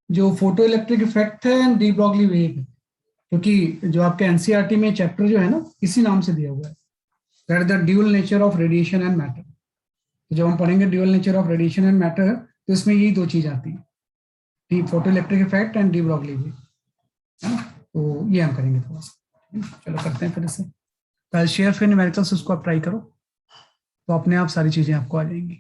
जो फोटो इलेक्ट्रिक इफेक्ट है एंड डी ब्रॉगली वेव है, क्योंकि जो आपके एनसीईआरटी में चैप्टर जो है ना इसी नाम से दिया हुआ है, that the dual nature of radiation and matter. तो जब हम पढ़ेंगे dual nature of radiation and matter, तो इसमें यही दो चीज आती है, D photo electric effect and D Broglie wave, है ना। तो ये हम करेंगे थोड़ा सा। चलो करते हैं फिर इससे। कल शेयर फिर न्यूमेरिकल्स, उसको आप ट्राई करो तो अपने आप सारी चीजें आपको आ जाएंगी।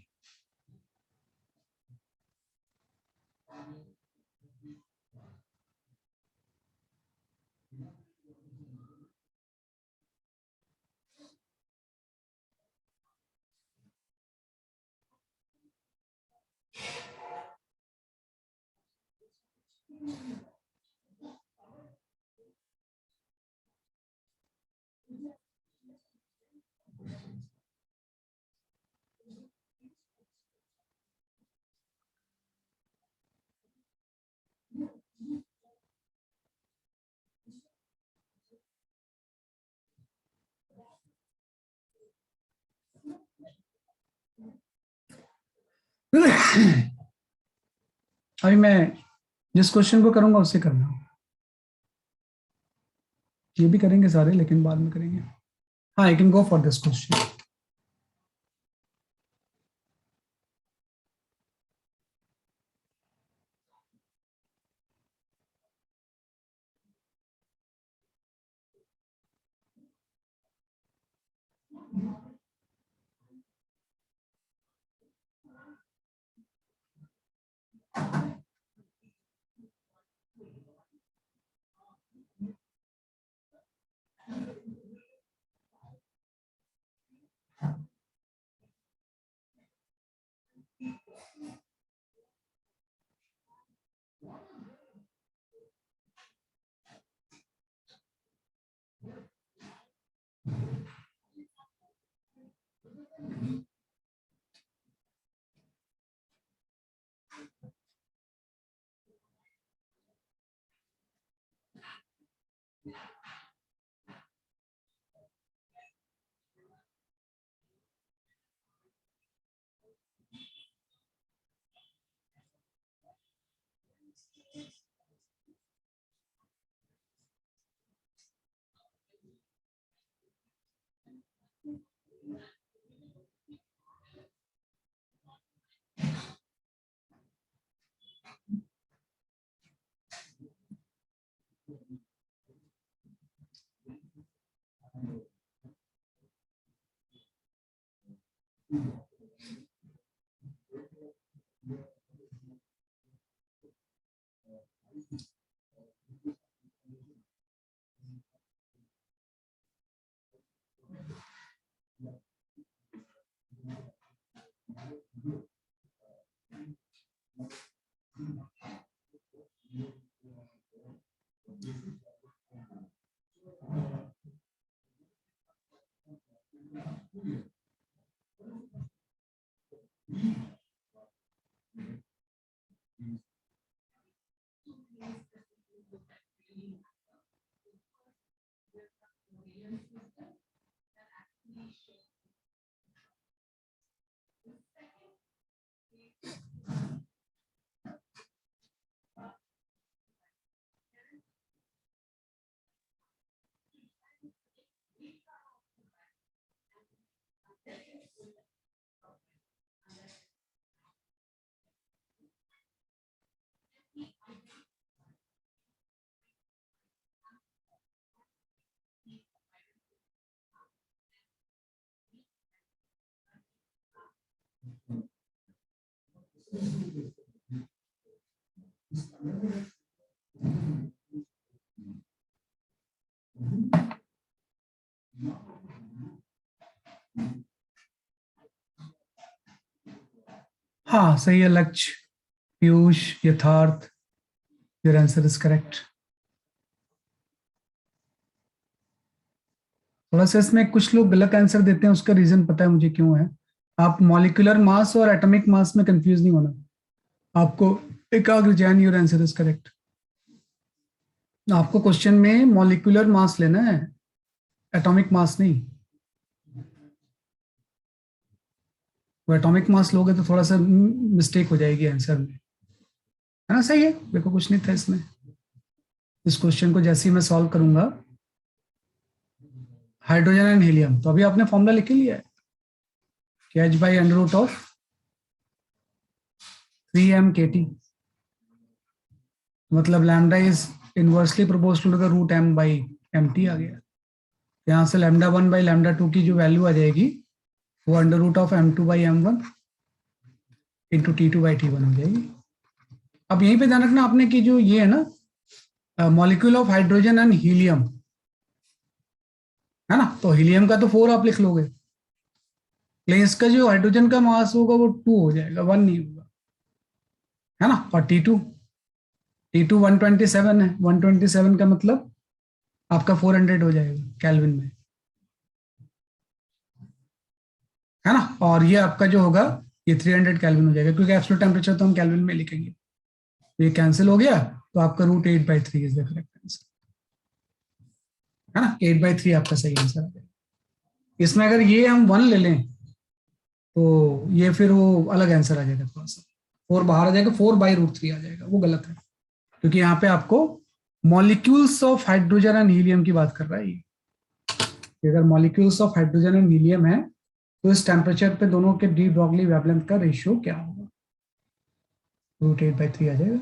अभी मैं जिस क्वेश्चन को करूंगा उससे करना, ये भी करेंगे सारे लेकिन बाद में करेंगे। हाँ, I can go for this question. हाँ सही है, लक्ष्य, पीयूष, यथार्थ, योर आंसर इज करेक्ट। थोड़ा सा इसमें कुछ लोग गलत आंसर देते हैं, उसका रीजन पता है मुझे क्यों है। आप मॉलिक्यूलर मास और एटॉमिक मास में कंफ्यूज नहीं होना। आपको एकाग्र Jain, your answer is correct. आपको क्वेश्चन में मॉलिक्यूलर मास लेना है, एटॉमिक मास नहीं। वो एटॉमिक मास लोगे तो थोड़ा सा मिस्टेक हो जाएगी आंसर में, है ना। सही है, देखो कुछ नहीं था इसमें। इस क्वेश्चन को जैसे ही मैं सॉल्व करूंगा, हाइड्रोजन एंड हीलियम, तो अभी आपने फॉर्मूला लिख ही लिया है कि H by under root of 3m kT, मतलब lambda is inversely proportional to the root m by mt आ गया। यहाँ से λ1 बाई λ2 की जो वैल्यू आ जाएगी वो under root of m2 by m1 into T2 by T1 हो जाएगी। अब यहीं पे ध्यान रखना आपने कि जो ये है ना molecule of hydrogen and helium, है ना, तो हीलियम का तो 4 आप लिख लोगे, लेकिन इसका जो हाइड्रोजन का मास होगा वो 2 हो जाएगा, 1 नहीं होगा, है ना। और T2 127 है, 127 का मतलब आपका 400 हो जाएगा केल्विन में, है ना। और ये आपका जो होगा ये 300 केल्विन हो जाएगा, क्योंकि एब्सोल्यूट टेम्परेचर तो हम केल्विन में लिखेंगे। तो ये कैंसिल हो गया, तो आपका √8/3 इज द करेक्ट आंसर, है ना। 8/3 आपका सही आंसर आ जाएगा। इसमें अगर ये हम 1 ले लें तो ये फिर वो अलग आंसर आ जाएगा, थोड़ा सा 4 बाहर आ जाएगा, 4/√3 आ जाएगा, वो गलत है। क्योंकि यहाँ पे आपको molecules of hydrogen and helium की बात कर रहा है ये। अगर molecules of hydrogen and helium है तो इस टेम्परेचर पे दोनों के डी ब्रॉगली वेवलेंथ का रेशियो क्या होगा, √8/3 आ जाएगा।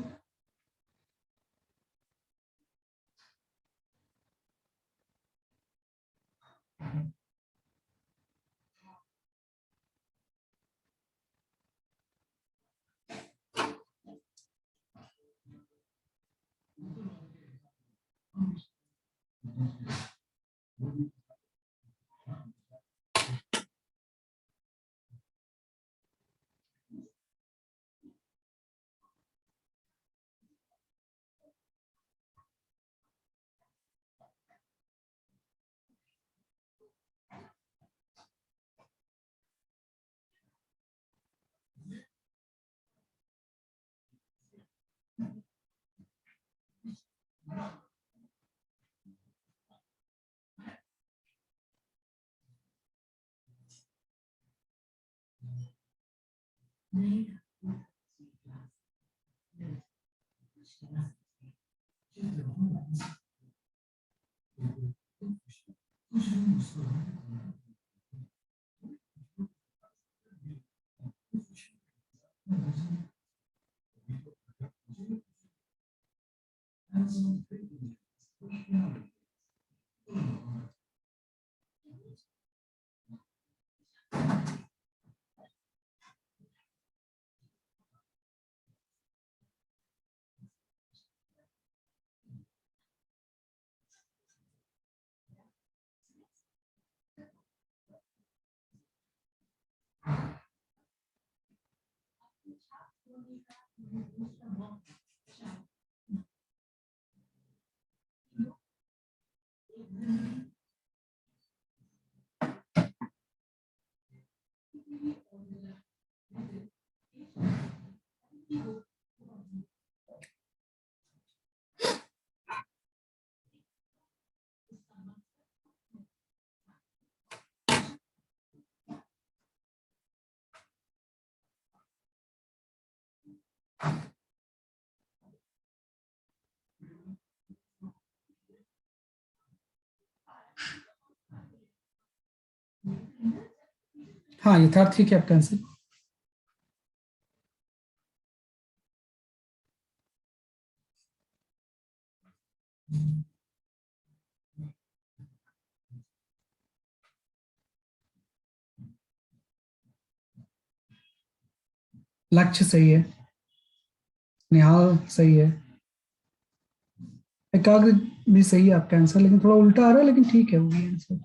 हाँ यथार्थ ठीक है आपका आंसर। लक्ष्य सही है, निहाल सही है, एकाग्र भी सही है आपका आंसर, लेकिन थोड़ा उल्टा आ रहा है, लेकिन ठीक है वो भी आंसर।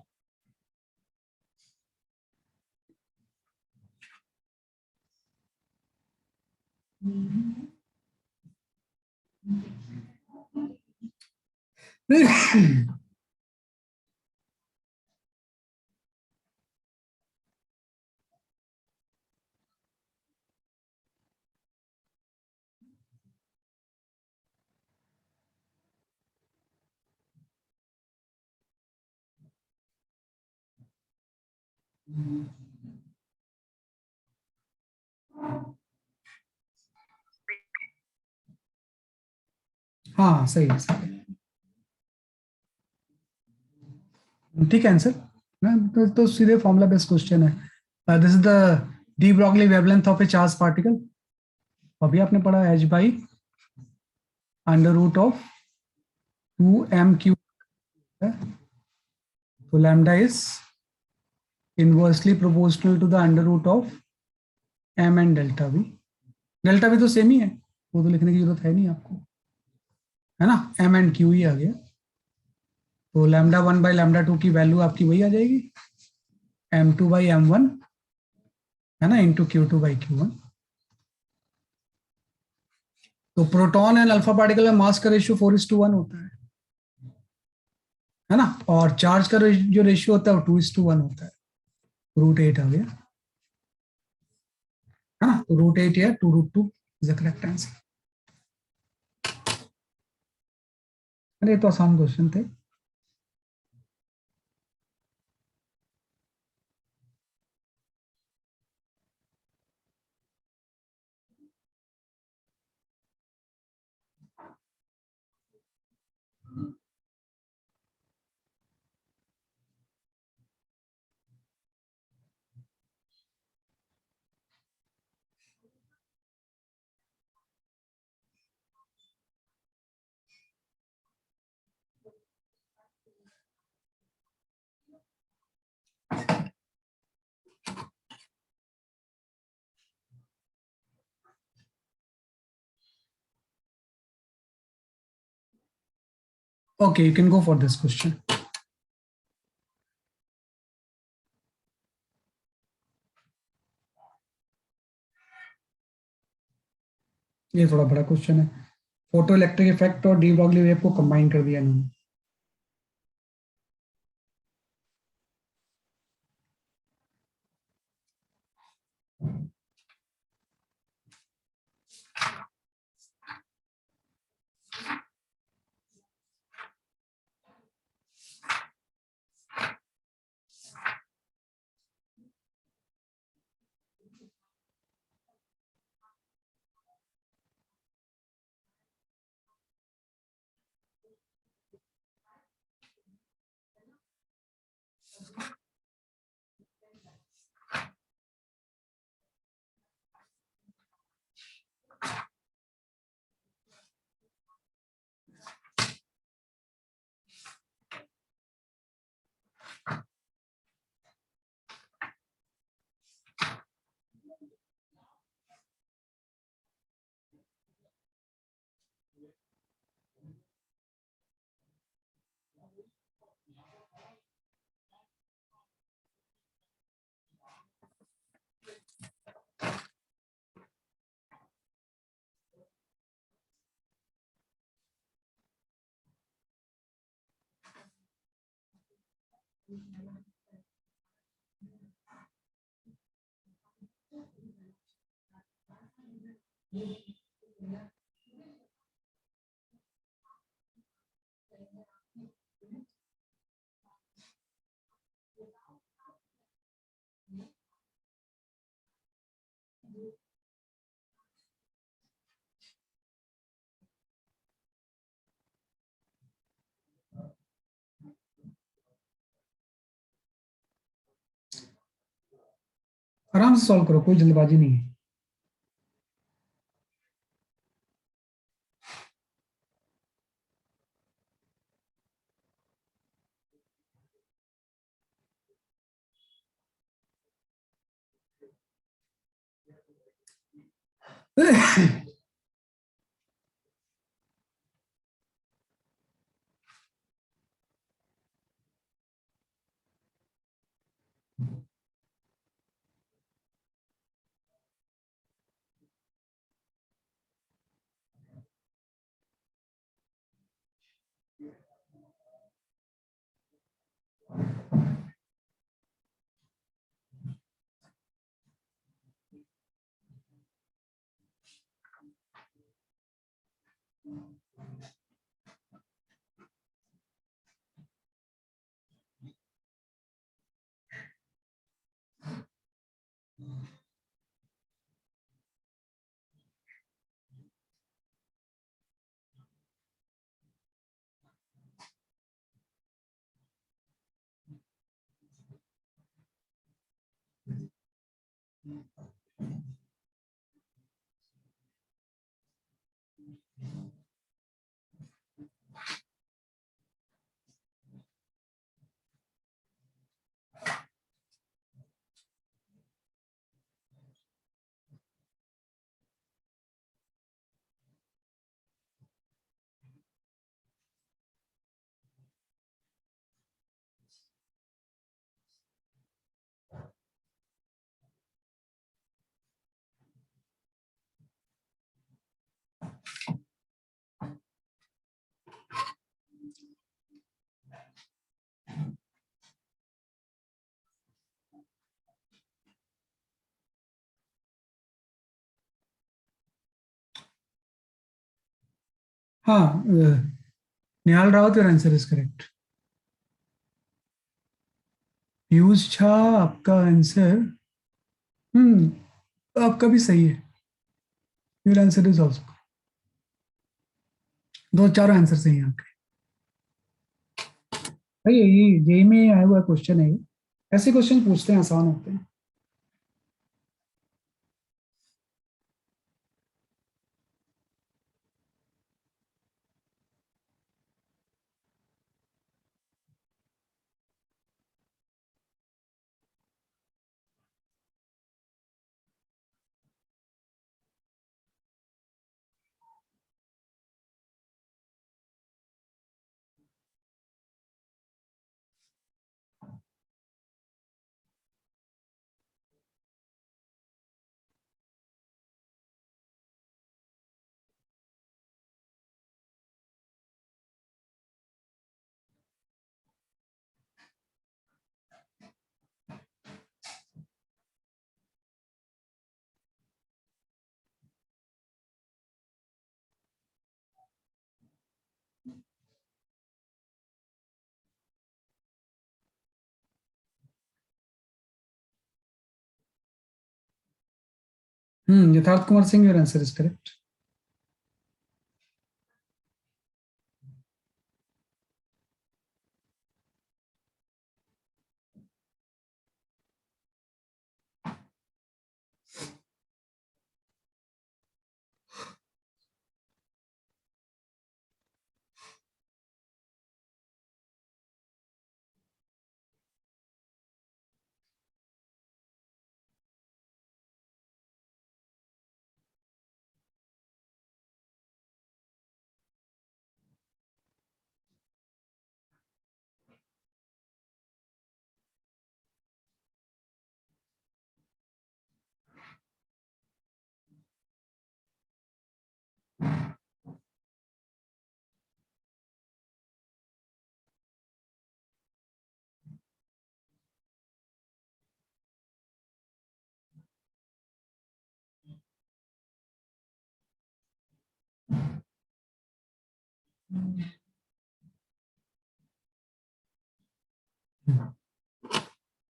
हाँ सही है, सही है। ठीक है आंसर। तो सीधे फॉर्मूला बेस्ड क्वेश्चन है। This is the de Broglie wavelength of a charge particle. अभी आपने पढ़ा H by under root of 2m Q है। तो lambda is inversely proportional to the under root of M and delta भी। Delta भी तो same ही है, वो तो लिखने की जरूरत है नहीं आपको, है ना। एम एंड क्यू ही आ गया। तो लैम्डा 1/λ2 की वैल्यू आपकी वही आ जाएगी, m2/m1, है ना, इंटू Q2/Q1। तो प्रोटॉन एंड अल्फा पार्टिकल में मास का रेशियो 4:1 होता है ना। और चार्ज का जो रेशियो होता है वो 2:1 होता है। √8 आ गया, है ना। तो √8 या 2√2 इज द करेक्ट आंसर। अरे ये तो आसान क्वेश्चन थे। Okay, you can go for this question. ये थोड़ा बड़ा क्वेश्चन है। फोटो इलेक्ट्रिक इफेक्ट और डी ब्रॉगली वेव को कंबाइन कर दिया इन्होंने। आराम से सॉल्व करो, कोई जल्दबाजी नहीं है। हाँ, Nihal Rawat, your answer is correct. Piyush Jha, आपका आंसर, आपका भी सही है। योर आंसर इज ऑल्सो, दो चार आंसर सही हैं आपके। भाई ये जेई में आया हुआ क्वेश्चन है ये। ऐसे क्वेश्चन पूछते हैं, आसान होते हैं। यथार्थ Kumar Singh, your answer is correct.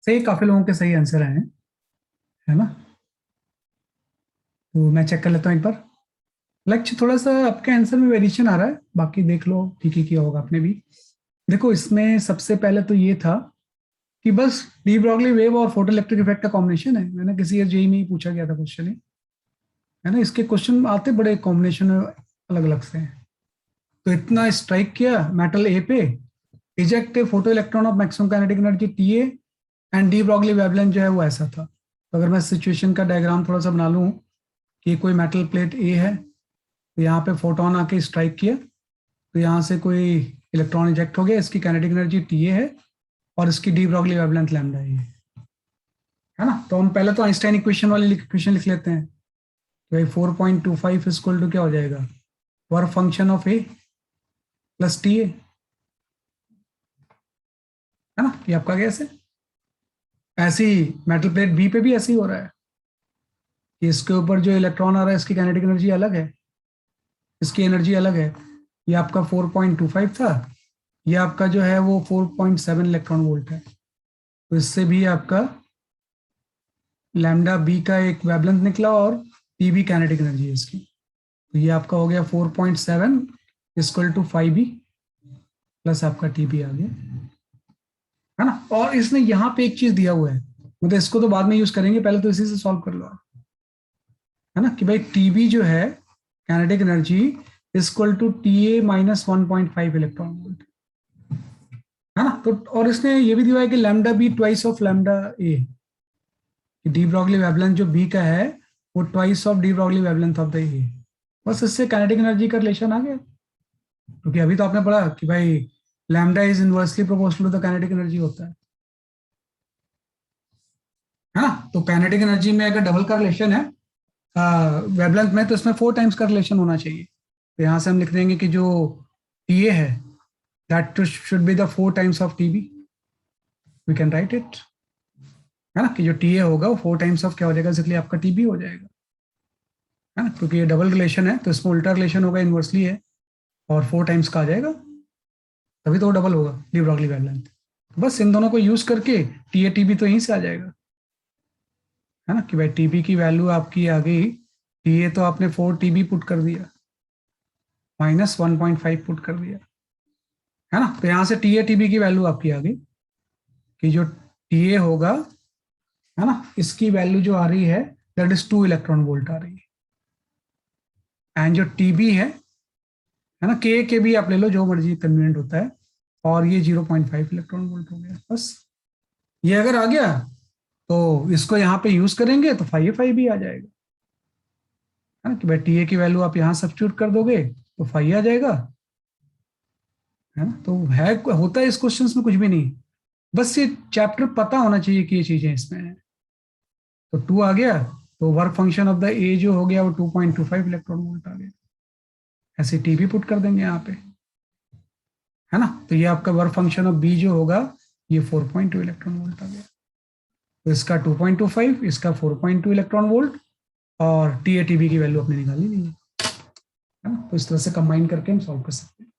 सही, काफी लोगों के सही आंसर आए हैं, है ना। तो मैं चेक कर लेता हूँ एक बार। लक्ष्य, थोड़ा सा आपके आंसर में वेरिएशन आ रहा है, बाकी देख लो, ठीक ही किया होगा आपने भी। देखो, इसमें सबसे पहले तो ये था कि बस डी ब्रॉगली वेव और फोटो इलेक्ट्रिक इफेक्ट का कॉम्बिनेशन है। मैंने किसी जेई में ही पूछा गया था क्वेश्चन, है ना। इसके क्वेश्चन आते बड़े कॉम्बिनेशन अलग अलग से हैं। तो इतना स्ट्राइक किया मेटल ए पे, eject photo electron of maximum kinetic energy T A, and D Broglie wavelength जो है वो ऐसा था। तो अगर मैं सिचुएशन का डायग्राम थोड़ा सा बना लूँ कि कोई मेटल प्लेट ए है, तो यहाँ पे फोटोन आके स्ट्राइक किया, तो यहाँ से कोई इलेक्ट्रॉन इजेक्ट हो गया, इसकी काइनेटिक एनर्जी टी ए है, और इसकी डी ब्रॉगली वेवलेंथ लैम्डा ए है ना। तो हम पहले तो आइंस्टाइन इक्वेशन वाली इक्वेशन लिख लेते हैं। तो भाई 4.25 इक्वल टू क्या हो जाएगा, work function of A plus T A, है ना। ये आपका कैसे, ऐसी मेटल प्लेट बी पे भी ऐसे ही हो रहा है कि इसके ऊपर जो इलेक्ट्रॉन आ रहा है इसकी काइनेटिक एनर्जी अलग है, इसकी एनर्जी अलग है। ये आपका 4.25 था, ये आपका जो है वो 4.7 इलेक्ट्रॉन वोल्ट है। तो इससे भी आपका लैम्डा बी का एक वेवलेंथ निकला, और टी बी काइनेटिक एनर्जी है इसकी। तो ये आपका हो गया 4.7 इक्वल टू 5 बी प्लस आपका टी बी आ गया, है ना। और इसने यहाँ पे एक चीज दिया हुआ है, मतलब इसको तो बाद में यूज करेंगे, पहले तो इसी से सॉल्व कर लो, है ना। कि भाई टीबी जो है kinetic energy equal to T A minus 1.5 electron volt, है ना। तो और इसने ये भी दिया है कि lambda B twice of lambda A, de Broglie wavelength जो बी का है वो twice of de Broglie wavelength of the A. बस इससे काइनेटिक एनर्जी का रिलेशन आ गया, क्योंकि अभी तो आपने पढ़ा कि भाई lambda is inversely proportional to the kinetic energy होता है ना। तो काइनेटिक एनर्जी में अगर डबल का रिलेशन है वेवलेंथ में, तो इसमें 4 टाइम्स का रिलेशन होना चाहिए। तो यहाँ से हम लिख देंगे कि जो टी ए है that should be the 4 times of T B, we can write it, है ना। कि जो टी ए होगा वो 4 टाइम्स ऑफ क्या हो जाएगा, इसलिए आपका टी बी हो जाएगा, है ना। क्योंकि ये डबल रिलेशन है तो इसमें उल्टा रिलेशन होगा, इनवर्सली है। और 4 टाइम्स का आ जाएगा, तभी तो वो डबल होगा डी ब्रॉगली गाइडलाइन। बस इन दोनों को यूज करके टी ए टी बी तो यहीं से आ जाएगा, है ना, कि भाई टीबी की वैल्यू आपकी आ गई, टी ए तो आपने 4 TB पुट कर दिया, -1.5 पुट कर दिया, है ना, तो यहां से टी ए टी बी की वैल्यू आपकी आ गई कि जो टी ए होगा, है ना, इसकी वैल्यू जो आ रही है दैट इज 2 इलेक्ट्रॉन वोल्ट आ रही है। एंड जो टीबी है ना, के भी आप ले लो जो मर्जी कन्वीनियंट होता है, और ये 0.5 इलेक्ट्रॉन वोल्ट हो गया बस। ये अगर आ गया तो इसको यहाँ पे यूज करेंगे तो 5 भी आ जाएगा, है ना, कि भाई टी ए की वैल्यू आप यहाँ सब्स्टिट्यूट कर दोगे तो 5 आ जाएगा, है ना। तो है, होता है इस क्वेश्चंस में कुछ भी नहीं, बस ये चैप्टर पता होना चाहिए कि ये चीजें इसमें हैं। तो 2 आ गया, तो वर्क फंक्शन ऑफ द ए जो हो गया वो 2.25 इलेक्ट्रॉन वोल्ट आ गया, ऐसे टी भी पुट कर देंगे यहाँ पे, है ना। तो ये आपका वर्क फंक्शन ऑफ बी जो होगा ये 4.2 इलेक्ट्रॉन वोल्ट आ गया। तो इसका 2.25, इसका 4.2 इलेक्ट्रॉन वोल्ट, और टी ए टी बी की वैल्यू अपने निकाली ली है ना। तो इस तरह से कंबाइन करके हम सॉल्व कर सकते हैं।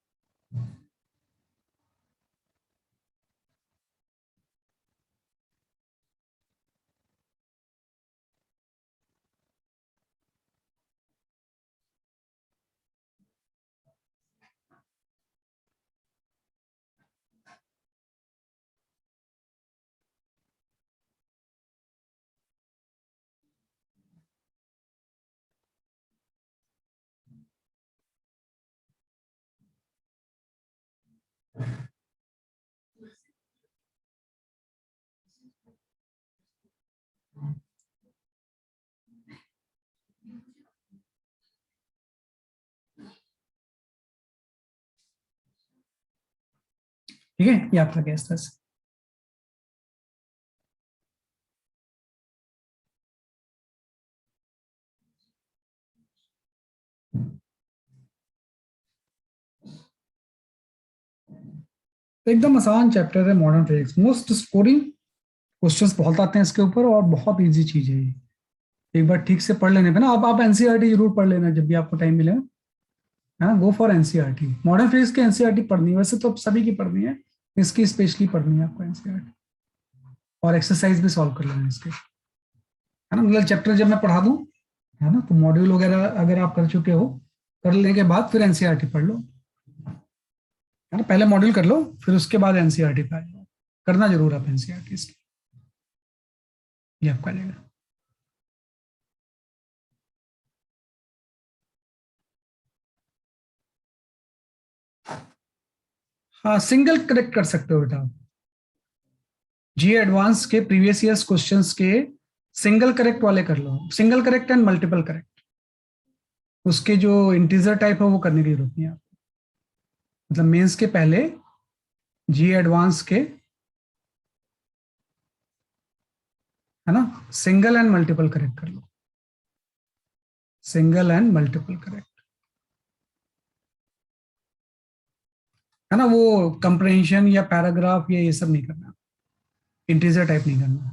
ठीक है, ये आपका गैस था। तो एकदम आसान चैप्टर है modern physics, most scoring questions बहुत आते हैं इसके ऊपर, और बहुत इजी चीज है ये। एक बार ठीक से पढ़ लेने पे ना, अब आप एनसीईआरटी जरूर पढ़ लेना जब भी आपको टाइम मिले, है ना। Go for NCERT, modern physics की एनसीईआरटी पढ़नी है, वैसे तो सभी की पढ़नी है, इसकी स्पेशली पढ़नी है आपको एनसीईआरटी, और एक्सरसाइज भी सॉल्व कर लेना इसके, है ना। मतलब चैप्टर जब मैं पढ़ा दूं, है ना, तो मॉड्यूल वगैरह अगर आप कर चुके हो, कर लेने के बाद फिर एनसीईआरटी पढ़ लो, है ना। पहले मॉड्यूल कर लो, फिर उसके बाद एनसीईआरटी पे आ जाओ, करना जरूर आप एनसीईआरटी इसकी, ये आपका जाएगा। हाँ, सिंगल करेक्ट कर सकते हो बेटा आप, जी एडवांस के प्रीवियस ईयर्स क्वेश्चंस के सिंगल करेक्ट वाले कर लो, single correct and multiple correct, उसके जो इंटीजर टाइप है वो करने की जरूरत नहीं है आपको। मतलब मेंस के पहले जी एडवांस के, है ना, सिंगल एंड मल्टीपल करेक्ट कर लो, सिंगल एंड मल्टीपल करेक्ट, है ना। वो कंप्रहेंशन या पैराग्राफ या ये सब नहीं करना, इंटीजर टाइप नहीं करना।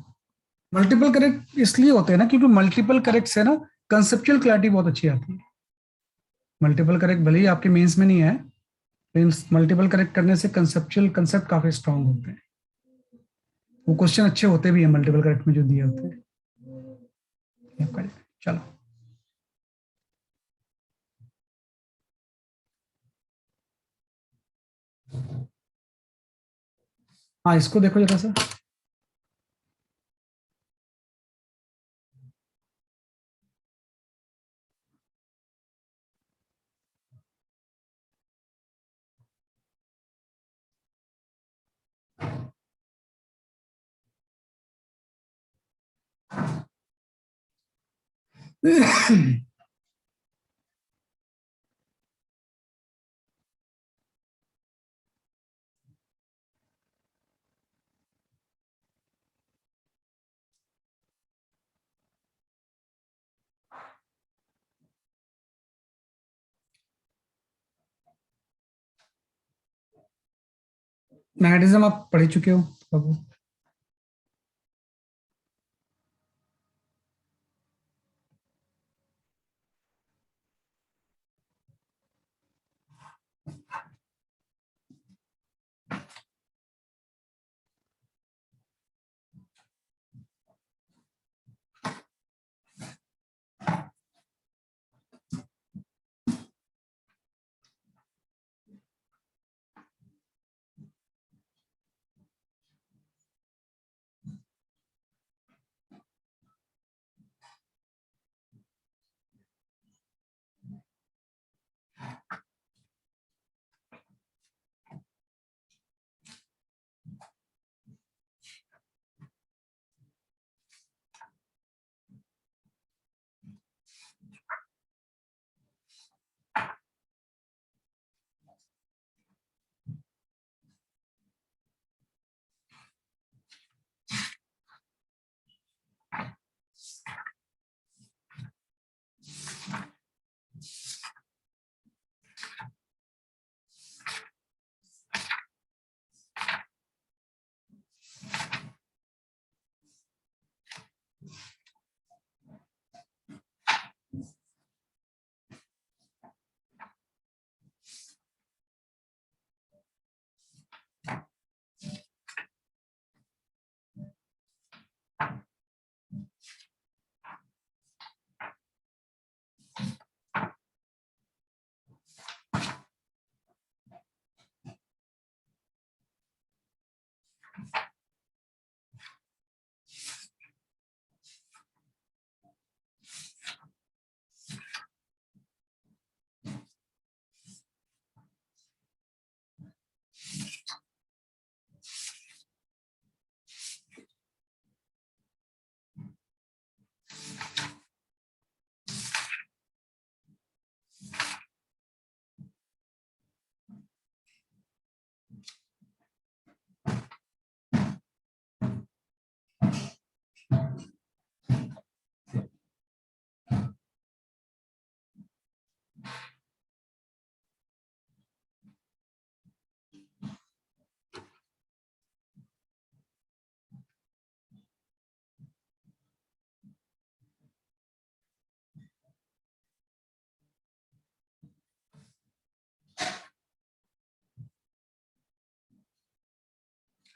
मल्टीपल करेक्ट इसलिए होते हैं ना क्योंकि मल्टीपल करेक्ट से ना कंसेप्चुअल क्लैरिटी बहुत अच्छी आती है। मल्टीपल करेक्ट भले ही आपके मेंस में नहीं है, लेकिन मल्टीपल करेक्ट करने से कंसेप्चुअल कंसेप्ट काफी स्ट्रांग होते हैं, वो क्वेश्चन अच्छे होते भी हैं मल्टीपल करेक्ट में जो दिए होते हैं। चलो, हाँ इसको देखो जरा सा। मैग्नेटिज्म आप पढ़ चुके हो बाबू।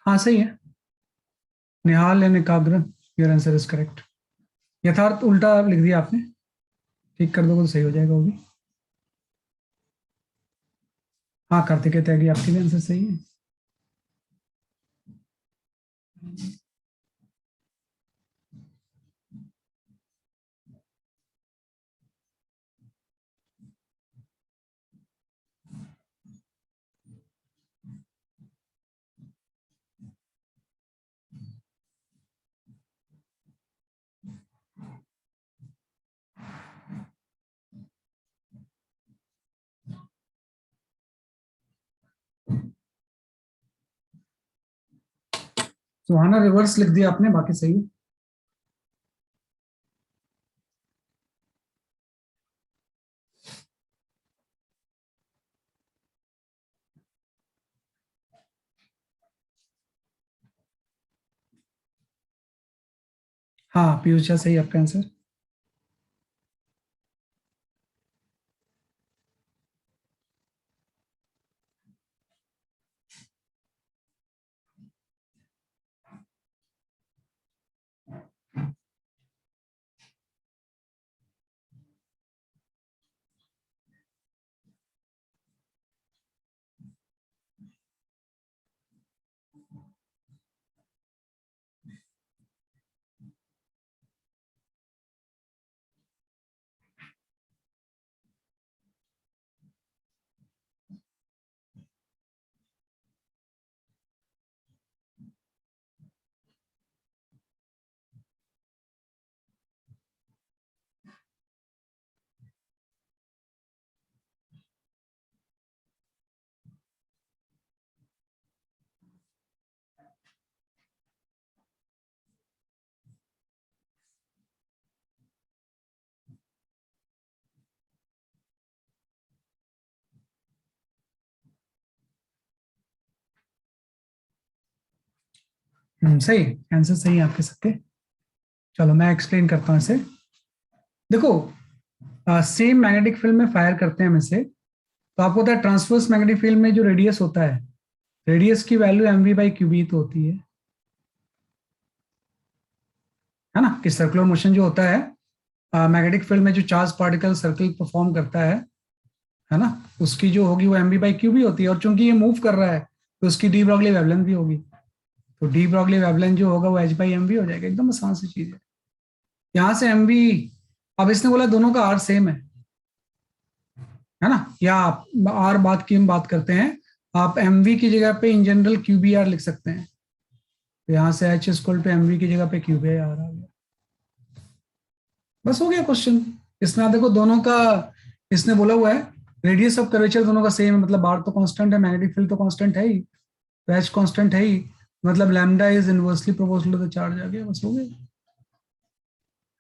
हाँ सही है, निहाल एंड एकाग्र, योर आंसर इज करेक्ट। यथार्थ उल्टा लिख दिया आपने, ठीक कर दोगे तो सही हो जाएगा वो भी। हाँ कार्तिकेय त्यागी, आपकी भी आंसर सही है। सुहाना रिवर्स लिख दिया आपने, बाकी सही है। हाँ पीयूष झा, सही है आपका आंसर। सही, आंसर सही है आपके सबके। चलो मैं एक्सप्लेन करता हूँ इसे। देखो, सेम मैग्नेटिक फील्ड में फायर करते हैं हम इसे, तो आपको पता है ट्रांसवर्स मैग्नेटिक फील्ड में जो रेडियस होता है रेडियस की value M V by QB तो होती है ना, कि सर्कुलर मोशन जो होता है मैग्नेटिक फील्ड में, जो चार्ज पार्टिकल सर्कल परफॉर्म करता है ना, उसकी जो होगी वो एम वी बाई क्यूबी होती है। और चूंकि ये मूव कर रहा है तो उसकी डी ब्रॉगली वेवलेंथ भी होगी, तो डी ब्रॉगली वेवलेंथ जो होगा वो एच बाई एम वी हो जाएगा। एकदम आसान सी चीज है। यहाँ से एम वी, अब इसने बोला दोनों का आर सेम है ना, या आर बात की हम बात करते हैं, आप एम वी की जगह पे in general Q B R लिख सकते हैं। तो यहाँ से H equal to M V की जगह पे क्यू बी आर आ गया। बस हो गया क्वेश्चन। इसमें आप देखो दोनों का, इसने बोला हुआ है रेडियस ऑफ कर्वेचर दोनों का सेम है, मतलब आर तो कांस्टेंट है, मैग्नेटिक फील्ड तो कांस्टेंट है ही, तो एच कांस्टेंट है ही, मतलब lambda is inversely proportional to the charge. आ गया, बस हो गया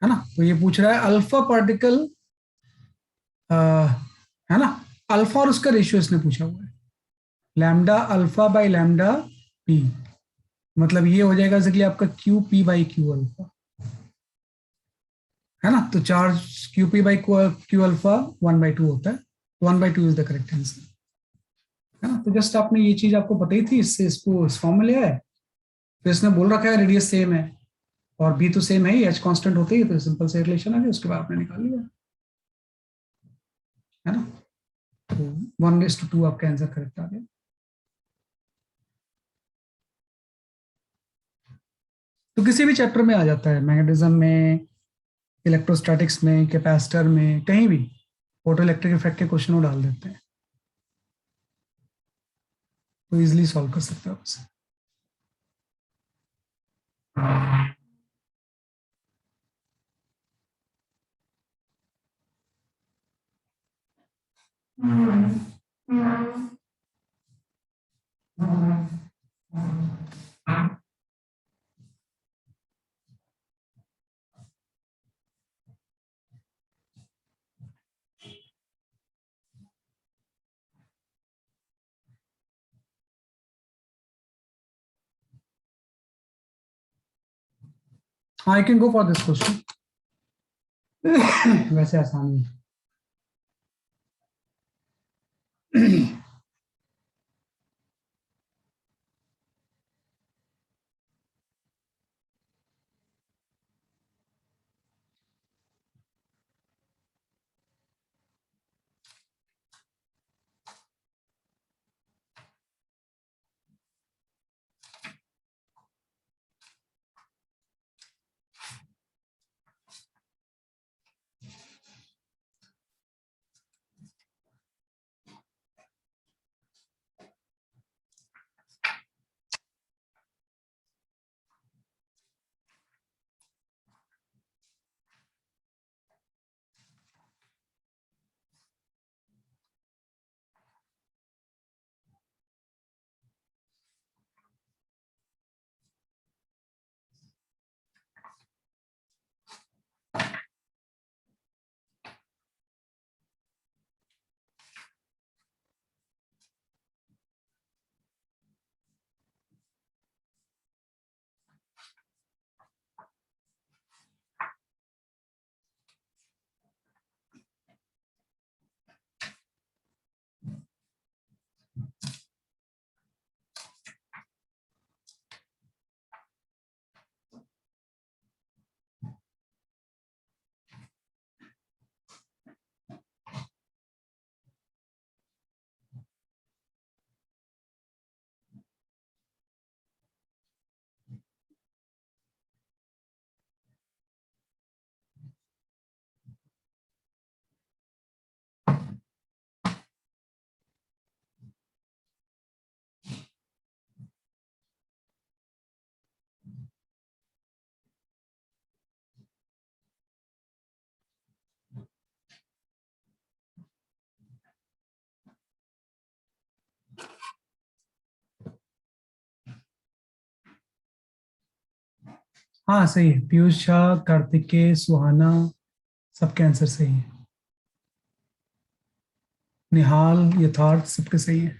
है ना। तो ये पूछ रहा है अल्फा पार्टिकल, है ना, अल्फा और उसका रेशियो इसने पूछा हुआ है, lambda alpha by lambda P, मतलब ये हो जाएगा बेसिकली आपका Q P by Q alpha, है ना। तो charge Q P by Q alpha 1/2 होता है, 1/2 इज द करेक्ट आंसर, है ना। तो जस्ट आपने ये चीज आपको बताई थी, इससे इसको इस फॉर्म में लिया है। तो इसने बोल रखा है रेडियस सेम है और बी तो सेम है ही, एच कांस्टेंट होते ही, तो सिंपल से रिलेशन आ गया, उसके बाद आपने निकाल लिया, है ना। तो 1:2 आपका आंसर करेक्ट आ गया। तो किसी भी चैप्टर में आ जाता है, मैग्नेटिज्म में, इलेक्ट्रोस्टैटिक्स में, कैपेसिटर में, कहीं भी फोटो इलेक्ट्रिक इफेक्ट के क्वेश्चन वो डाल देते हैं, तो इजिली सॉल्व कर सकते हो उसे। I can go for this question. वैसे आसान है। हाँ सही है, पीयूष झा, कार्तिकेय, सुहाना, सबके आंसर सही है। निहाल, यथार्थ, सबके सही है।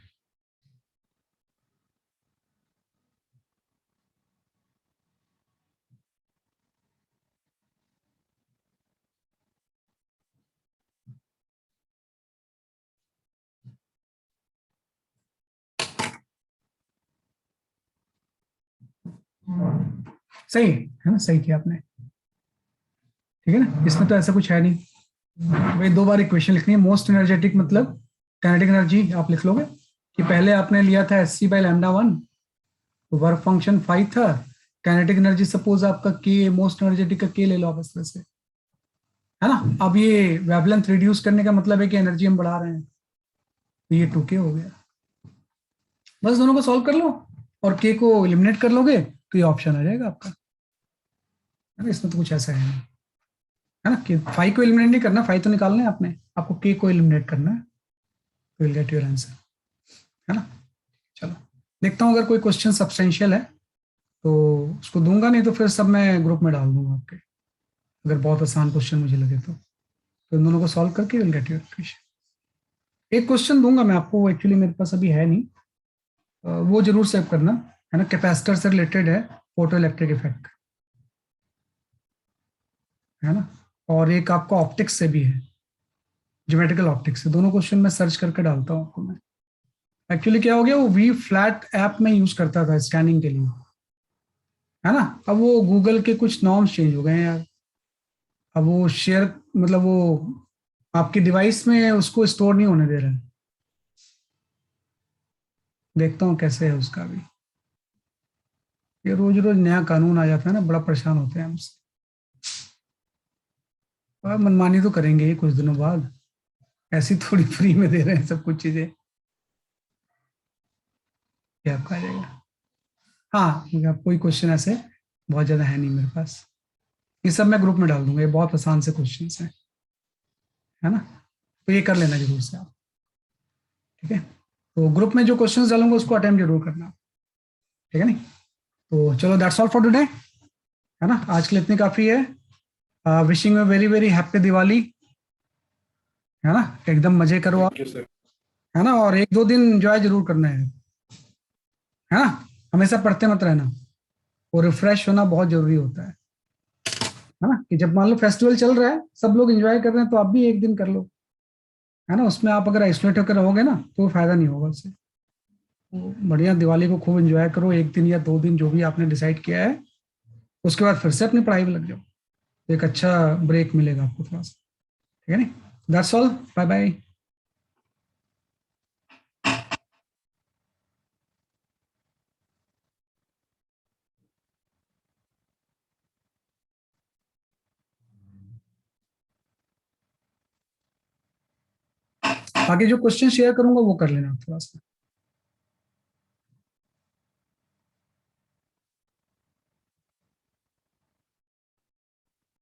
सही है ना, सही किया आपने। ठीक है ना, इसमें तो ऐसा कुछ है नहीं। भाई दो बार इक्वेशन लिखनी है। मोस्ट एनर्जेटिक मतलब काइनेटिक एनर्जी आप लिख लोगे कि पहले आपने लिया था Sc/λ1, तो वर्क फंक्शन 5 था। काइनेटिक एनर्जी सपोज आपका के, मोस्ट एनर्जेटिक का के ले लो आप इस तरह से, है ना। अब ये वेवलेंथ रिड्यूस करने का मतलब है कि एनर्जी हम बढ़ा रहे हैं, तो ये 2k हो गया। बस दोनों को सॉल्व कर लो और के को एलिमिनेट कर लोगे तो ये ऑप्शन आ जाएगा आपका, है ना। इसमें तो कुछ ऐसा है नहीं, है ना, कि 5 को एलिमिनेट नहीं करना, 5 तो निकालना है आपने, आपको के को एलिमिनेट करना है, तो विल गेट योर आंसर, है ना। चलो देखता हूँ, अगर कोई क्वेश्चन सब्सटेंशियल है तो उसको दूंगा, नहीं तो फिर सब मैं ग्रुप में डाल दूंगा आपके, अगर बहुत आसान क्वेश्चन मुझे लगे तो इन दोनों को सॉल्व करके विल गेट योर क्वेश्चन। एक क्वेश्चन दूंगा मैं आपको, वो एक्चुअली मेरे पास अभी है नहीं, वो जरूर सेव करना, है ना। कैपेसिटर से रिलेटेड है, फोटो इलेक्ट्रिक इफेक्ट, है ना। और एक आपका ऑप्टिक्स से भी है, ज्योमेट्रिकल ऑप्टिक्स से। दोनों क्वेश्चन मैं सर्च करके डालता हूँ आपको मैं। एक्चुअली क्या हो गया, वो वी फ्लैट ऐप में यूज करता था स्कैनिंग के लिए, है ना। अब वो गूगल के कुछ नॉर्म्स चेंज हो गए हैं यार। अब वो शेयर, मतलब वो आपकी डिवाइस में उसको स्टोर नहीं होने दे रहा है। देखता हूँ कैसे है उसका भी। ये रोज रोज नया कानून आ जाता है ना, बड़ा परेशान होते हैं हमसे। और मनमानी तो करेंगे ही कुछ दिनों बाद, ऐसी थोड़ी फ्री में दे रहे हैं सब कुछ चीजें, क्या आपका आ जाएगा। हाँ, अब कोई क्वेश्चन ऐसे बहुत ज्यादा है नहीं मेरे पास, ये सब मैं ग्रुप में डाल दूंगा, ये बहुत आसान से क्वेश्चन हैं, है ना। तो ये कर लेना जरूर से आप, ठीक है। तो ग्रुप में जो क्वेश्चंस डालूंगा उसको अटेम्प्ट जरूर करना, ठीक है नहीं। तो चलो दैट्स ऑल फॉर टुडे, है ना। आज के लिए इतनी काफी है। Wishing you very very happy Diwali, है ना। एकदम मजे करो आप, थैंक यू सर। है ना। और एक दो दिन एंजॉय जरूर करना है ना। हमेशा पढ़ते मत रहना, और रिफ्रेश होना बहुत जरूरी होता है ना। कि जब मान लो फेस्टिवल चल रहा है, सब लोग एंजॉय कर रहे हैं, तो आप भी एक दिन कर लो, है ना। उसमें आप अगर आइसोलेट होकर रहोगे ना तो फायदा नहीं होगा उससे। तो बढ़िया दिवाली को खूब एंजॉय करो, एक दिन या दो दिन जो भी आपने डिसाइड किया है, उसके बाद फिर से अपनी पढ़ाई में लग जाओ, तो एक अच्छा ब्रेक मिलेगा आपको थोड़ा सा, ठीक है नहीं। That's all, bye bye. आगे जो क्वेश्चन शेयर करूंगा वो कर लेना थोड़ा सा।